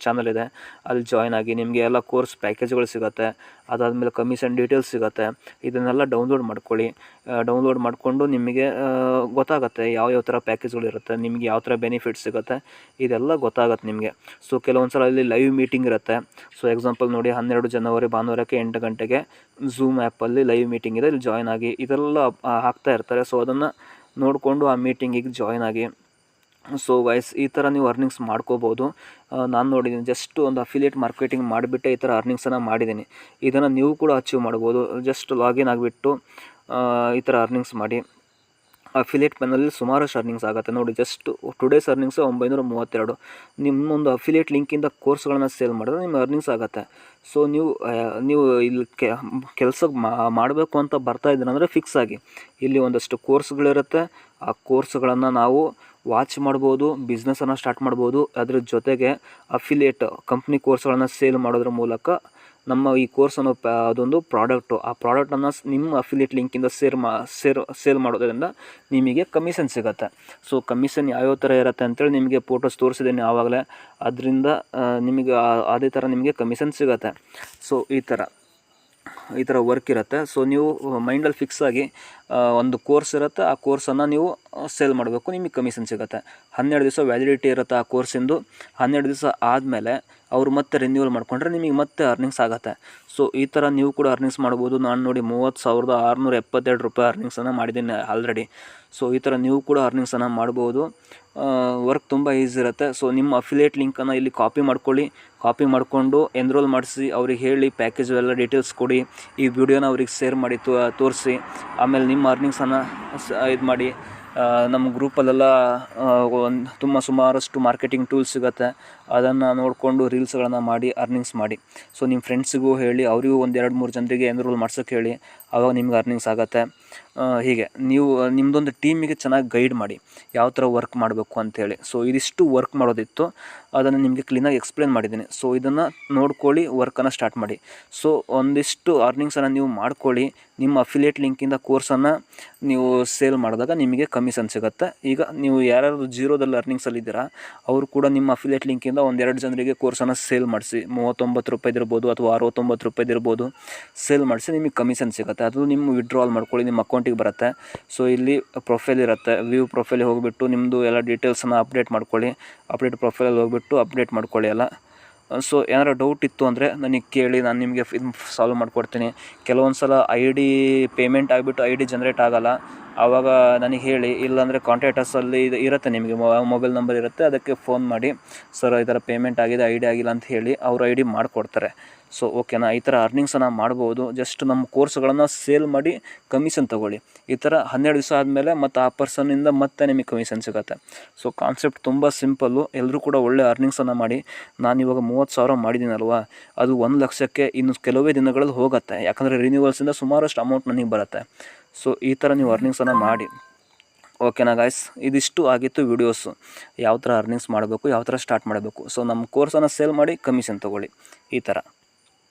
ಚಾನಲ್ ಇದೆ, ಅಲ್ಲಿ ಜಾಯ್ನ್ ಆಗಿ ನಿಮಗೆ ಎಲ್ಲ ಕೋರ್ಸ್ ಪ್ಯಾಕೇಜ್ಗಳು ಸಿಗುತ್ತೆ. ಅದಾದಮೇಲೆ ಕಮಿಷನ್ ಡೀಟೇಲ್ಸ್ ಸಿಗುತ್ತೆ. ಇದನ್ನೆಲ್ಲ ಡೌನ್ಲೋಡ್ ಮಾಡ್ಕೊಳ್ಳಿ. ಡೌನ್ಲೋಡ್ ಮಾಡಿಕೊಂಡು ನಿಮಗೆ ಗೊತ್ತಾಗುತ್ತೆ ಯಾವ ಥರ ಪ್ಯಾಕೇಜ್ಗಳು ಇರುತ್ತೆ, ನಿಮಗೆ ಯಾವ ಥರ ಬೆನಿಫಿಟ್ಸ್ ಸಿಗುತ್ತೆ, ಇದೆಲ್ಲ ಗೊತ್ತಾಗುತ್ತೆ ನಿಮಗೆ. ಸೊ ಕೆಲವೊಂದು ಸಲ ಇಲ್ಲಿ ಲೈವ್ ಮೀಟಿಂಗ್ ಇರುತ್ತೆ. ಸೊ ಎಕ್ಸಾಂಪಲ್ ನೋಡಿ, 12 ಜನವರಿ ಭಾನುವಾರಕ್ಕೆ 8 ಗಂಟೆಗೆ ಝೂಮ್ ಆ್ಯಪಲ್ಲಿ ಲೈವ್ ಮೀಟಿಂಗ್ ಇದೆ, ಇಲ್ಲಿ ಜಾಯ್ನ್ ಆಗಿ. ಇದೆಲ್ಲ ಹಾಕ್ತಾ ಇರ್ತಾರೆ. ಸೊ ಅದನ್ನು ನೋಡಿಕೊಂಡು ಆ ಮೀಟಿಂಗಿಗೆ ಜಾಯ್ನ್ ಆಗಿ. ಸೊ ಗೈಸ್, ಈ ಥರ ನೀವು ಅರ್ನಿಂಗ್ಸ್ ಮಾಡ್ಕೋಬೋದು. ನಾನು ನೋಡಿದ್ದೀನಿ, ಜಸ್ಟ್ ಒಂದು ಅಫಿಲಿಯೇಟ್ ಮಾರ್ಕೆಟಿಂಗ್ ಮಾಡಿಬಿಟ್ಟೆ ಈ ಥರ ಅರ್ನಿಂಗ್ಸನ್ನು ಮಾಡಿದ್ದೀನಿ. ಇದನ್ನು ನೀವು ಕೂಡ ಅಚೀವ್ ಮಾಡ್ಬೋದು. ಜಸ್ಟ್ ಲಾಗಿನ್ ಆಗಿಬಿಟ್ಟು ಈ ಥರ ಅರ್ನಿಂಗ್ಸ್ ಮಾಡಿ. ಅಫಿಲಿಯೇಟ್ ಪೆನ್ನಲ್ಲಿ ಸುಮಾರಷ್ಟು ಅರ್ನಿಂಗ್ಸ್ ಆಗುತ್ತೆ ನೋಡಿ. Just today's earnings 932. ನಿಮ್ಮೊಂದು ಅಫಿಲಿಯೇಟ್ ಲಿಂಕಿಂದ ಕೋರ್ಸ್ಗಳನ್ನು ಸೇಲ್ ಮಾಡಿದ್ರೆ ನಿಮ್ಮ ಅರ್ನಿಂಗ್ಸ್ ಆಗುತ್ತೆ. ಸೊ ನೀವು ಇಲ್ಲಿ ಕೆಲಸಕ್ಕೆ ಮಾಡಬೇಕು ಅಂತ ಬರ್ತಾ ಇದ್ದೀರಂದರೆ ಫಿಕ್ಸ್ ಆಗಿ ಇಲ್ಲಿ ಒಂದಷ್ಟು ಕೋರ್ಸ್ಗಳಿರುತ್ತೆ. ಆ ಕೋರ್ಸ್ಗಳನ್ನು ನಾವು ವಾಚ್ ಮಾಡ್ಬೋದು, ಬಿಸ್ನೆಸ್ಸನ್ನು ಸ್ಟಾರ್ಟ್ ಮಾಡ್ಬೋದು. ಅದ್ರ ಜೊತೆಗೆ ಅಫಿಲಿಯೇಟ್ ಕಂಪ್ನಿ ಕೋರ್ಸ್ಗಳನ್ನು ಸೇಲ್ ಮಾಡೋದ್ರ ಮೂಲಕ ನಮ್ಮ ಈ ಕೋರ್ಸನ್ನು ಅದೊಂದು ಪ್ರಾಡಕ್ಟು, ಆ ಪ್ರಾಡಕ್ಟನ್ನು ನಿಮ್ಮ ಅಫಿಲಿಯೇಟ್ ಲಿಂಕಿಂದ ಸೇಲ್ ಮಾಡೋದ್ರಿಂದ ನಿಮಗೆ ಕಮಿಷನ್ ಸಿಗುತ್ತೆ. ಸೊ ಕಮಿಷನ್ ಯಾವ್ಯಾವ ಥರ ಇರುತ್ತೆ ಅಂತೇಳಿ ನಿಮಗೆ ಫೋಟೋಸ್ ತೋರಿಸಿದ್ದೀನಿ ಆವಾಗಲೇ. ಅದರಿಂದ ನಿಮಗೆ ಅದೇ ಥರ ನಿಮಗೆ ಕಮಿಷನ್ ಸಿಗುತ್ತೆ. ಸೊ ಈ ಥರ ವರ್ಕ್ ಇರುತ್ತೆ. ಸೊ ನೀವು ಮೈಂಡಲ್ಲಿ ಫಿಕ್ಸ್ ಆಗಿ ಒಂದು ಕೋರ್ಸ್ ಇರುತ್ತೆ, ಆ ಕೋರ್ಸನ್ನು ನೀವು ಸೇಲ್ ಮಾಡಬೇಕು, ನಿಮಗೆ ಕಮಿಷನ್ ಸಿಗುತ್ತೆ. 12 ದಿವಸ ವ್ಯಾಲಿಡಿಟಿ ಇರುತ್ತೆ ಆ ಕೋರ್ಸಿಂದು. 12 ದಿವಸ ಆದಮೇಲೆ ಅವರು ಮತ್ತೆ ರಿನ್ಯೂವಲ್ ಮಾಡಿಕೊಂಡ್ರೆ ನಿಮಗೆ ಮತ್ತೆ ಅರ್ನಿಂಗ್ಸ್ ಆಗುತ್ತೆ. ಸೊ ಈ ಥರ ನೀವು ಕೂಡ ಅರ್ನಿಂಗ್ಸ್ ಮಾಡ್ಬೋದು. ನಾನು ನೋಡಿ 30,672 ರೂಪಾಯಿ ಅರ್ನಿಂಗ್ಸನ್ನು ಮಾಡಿದ್ದೀನಿ ಆಲ್ರೆಡಿ. ಸೊ ಈ ಥರ ನೀವು ಕೂಡ ಅರ್ನಿಂಗ್ಸನ್ನು ಮಾಡ್ಬೋದು. ವರ್ಕ್ ತುಂಬ ಈಸಿ ಇರುತ್ತೆ. ಸೊ ನಿಮ್ಮ ಅಫಿಲಿಯೇಟ್ ಲಿಂಕನ್ನು ಇಲ್ಲಿ ಕಾಪಿ ಮಾಡ್ಕೊಳ್ಳಿ. ಕಾಪಿ ಮಾಡಿಕೊಂಡು ಎನ್ರೋಲ್ ಮಾಡಿಸಿ, ಅವ್ರಿಗೆ ಹೇಳಿ ಪ್ಯಾಕೇಜ್ ಎಲ್ಲ ಡೀಟೇಲ್ಸ್ ಕೊಡಿ. ಈ ವಿಡಿಯೋನ ಅವ್ರಿಗೆ ಶೇರ್ ಮಾಡಿ ತೋರಿಸಿ. ಆಮೇಲೆ ನಿಮ್ಮ ಅರ್ನಿಂಗ್ಸನ್ನು ಇದು ಮಾಡಿ. ನಮ್ಮ ಗ್ರೂಪಲ್ಲೆಲ್ಲ ಸುಮಾರಷ್ಟು ಮಾರ್ಕೆಟಿಂಗ್ ಟೂಲ್ಸ್ ಸಿಗುತ್ತೆ. ಅದನ್ನು ನೋಡಿಕೊಂಡು ರೀಲ್ಸ್ಗಳನ್ನು ಮಾಡಿ ಅರ್ನಿಂಗ್ಸ್ ಮಾಡಿ. ಸೊ ನಿಮ್ಮ ಫ್ರೆಂಡ್ಸಿಗೂ ಹೇಳಿ, ಅವರಿಗೂ 1-2-3 ಜನರಿಗೆ ಎನ್ರೋಲ್ ಮಾಡ್ಸೋಕ್ಕೆ ಹೇಳಿ. ಆವಾಗ ನಿಮ್ಗೆ ಅರ್ನಿಂಗ್ಸ್ ಆಗುತ್ತೆ. ಹೀಗೆ ನೀವು ನಿಮ್ಮದೊಂದು ಟೀಮಿಗೆ ಚೆನ್ನಾಗಿ ಗೈಡ್ ಮಾಡಿ ಯಾವ ಥರ ವರ್ಕ್ ಮಾಡಬೇಕು ಅಂಥೇಳಿ. ಸೊ ಇದಿಷ್ಟು ವರ್ಕ್ ಮಾಡೋದಿತ್ತು, ಅದನ್ನು ನಿಮಗೆ ಕ್ಲೀನಾಗಿ ಎಕ್ಸ್ಪ್ಲೇನ್ ಮಾಡಿದ್ದೀನಿ. ಸೊ ಇದನ್ನು ನೋಡ್ಕೊಳ್ಳಿ, ವರ್ಕನ್ನು ಸ್ಟಾರ್ಟ್ ಮಾಡಿ. ಸೊ ಒಂದಿಷ್ಟು ಅರ್ನಿಂಗ್ಸನ್ನು ನೀವು ಮಾಡ್ಕೊಳ್ಳಿ. ನಿಮ್ಮ ಅಫಿಲಿಯೇಟ್ ಲಿಂಕಿಂದ ಕೋರ್ಸನ್ನು ನೀವು ಸೇಲ್ ಮಾಡಿದಾಗ ನಿಮಗೆ ಕಮಿಷನ್ ಸಿಗುತ್ತೆ. ಈಗ ನೀವು ಯಾರ್ಯಾರು ಜೀರೋದಲ್ಲಿ ಅರ್ನಿಂಗ್ಸಲ್ಲಿದ್ದೀರಾ ಅವರು ಕೂಡ ನಿಮ್ಮ ಅಫಿಲಿಯೇಟ್ ಲಿಂಕಿಂದ 1-2 ಜನರಿಗೆ ಕೋರ್ಸನ್ನು ಸೇಲ್ ಮಾಡಿಸಿ, 39 ರೂಪಾಯಿದಿರ್ಬೋದು ಅಥವಾ 69 ರೂಪಾಯಿದಿರ್ಬೋದು ಸೇಲ್ ಮಾಡಿಸಿ ನಿಮಗೆ ಕಮಿಷನ್ ಸಿಗುತ್ತೆ. ಅದು ನಿಮ್ಮ ವಿಡ್ರಾವಲ್ ಮಾಡ್ಕೊಳ್ಳಿ, ನಿಮ್ಮ ಅಕೌಂಟಿಗೆ ಬರುತ್ತೆ. ಸೊ ಇಲ್ಲಿ ಪ್ರೊಫೈಲ್ ಇರುತ್ತೆ, ವ್ಯೂ ಪ್ರೊಫೈಲಿಗೆ ಹೋಗಿಬಿಟ್ಟು ನಿಮ್ಮದು ಎಲ್ಲ ಡೀಟೇಲ್ಸನ್ನು ಅಪ್ಡೇಟ್ ಮಾಡ್ಕೊಳ್ಳಿ. ಅಪ್ಡೇಟ್ ಪ್ರೊಫೈಲಲ್ಲಿ ಹೋಗ್ಬಿಟ್ಟು ಅಪ್ಡೇಟ್ ಮಾಡ್ಕೊಳ್ಳಿ ಎಲ್ಲ. ಸೊ ಏನಾರು ಡೌಟ್ ಇತ್ತು ಅಂದರೆ ನನಗೆ ಕೇಳಿ, ನಾನು ನಿಮಗೆ ಇದು ಸಾಲ್ವ್ ಮಾಡಿಕೊಡ್ತೀನಿ. ಕೆಲವೊಂದು ಸಲ ID ಪೇಮೆಂಟ್ ಆಗಿಬಿಟ್ಟು ID ಜನ್ರೇಟ್ ಆಗೋಲ್ಲ, ಆವಾಗ ನನಗೆ ಹೇಳಿ. ಇಲ್ಲಾಂದರೆ ಕಾಂಟ್ಯಾಕ್ಟರ್ಸಲ್ಲಿ ಇದು ಇರುತ್ತೆ, ನಿಮಗೆ ಮೊಬೈಲ್ ನಂಬರ್ ಇರುತ್ತೆ, ಅದಕ್ಕೆ ಫೋನ್ ಮಾಡಿ ಸರ್ ಈ ಥರ ಪೇಮೆಂಟ್ ಆಗಿದೆ ID ಆಗಿಲ್ಲ ಅಂತ ಹೇಳಿ ಅವ್ರು ID ಮಾಡಿಕೊಡ್ತಾರೆ. ಸೊ ಓಕೆನಾ, ಈ ಥರ ಅರ್ನಿಂಗ್ಸನ್ನು ಮಾಡ್ಬೋದು. ಜಸ್ಟ್ ನಮ್ಮ ಕೋರ್ಸ್ಗಳನ್ನು ಸೇಲ್ ಮಾಡಿ ಕಮಿಷನ್ ತೊಗೊಳ್ಳಿ. ಈ ಥರ 12 ದಿವಸ ಆದಮೇಲೆ ಮತ್ತು ಆ ಪರ್ಸನ್ನಿಂದ ಮತ್ತೆ ನಿಮಗೆ ಕಮಿಷನ್ ಸಿಗುತ್ತೆ. ಸೊ ಕಾನ್ಸೆಪ್ಟ್ ತುಂಬ ಸಿಂಪಲ್ಲು, ಎಲ್ಲರೂ ಕೂಡ ಒಳ್ಳೆ ಅರ್ನಿಂಗ್ಸನ್ನು ಮಾಡಿ. ನಾನು ಇವಾಗ 30,000 ಮಾಡಿದ್ದೀನಲ್ವ, ಅದು 1 ಲಕ್ಷಕ್ಕೆ ಇನ್ನು ಕೆಲವೇ ದಿನಗಳಲ್ಲಿ ಹೋಗುತ್ತೆ. ಯಾಕಂದರೆ ರಿನ್ಯೂವಲ್ಸಿಂದ ಸುಮಾರಷ್ಟು ಅಮೌಂಟ್ ನನಗೆ ಬರುತ್ತೆ. ಸೊ ಈ ಥರ ನೀವು ಅರ್ನಿಂಗ್ಸನ್ನು ಮಾಡಿ. ಓಕೆನಾ ಗಾಯ್ಸ್, ಇದಿಷ್ಟು ಆಗಿತ್ತು ವೀಡಿಯೋಸು, ಯಾವ ಥರ ಅರ್ನಿಂಗ್ಸ್ ಮಾಡಬೇಕು, ಯಾವ ಥರ ಸ್ಟಾರ್ಟ್ ಮಾಡಬೇಕು. ಸೊ ನಮ್ಮ ಕೋರ್ಸನ್ನು ಸೇಲ್ ಮಾಡಿ ಕಮಿಷನ್ ತೊಗೊಳ್ಳಿ ಈ ಥರ.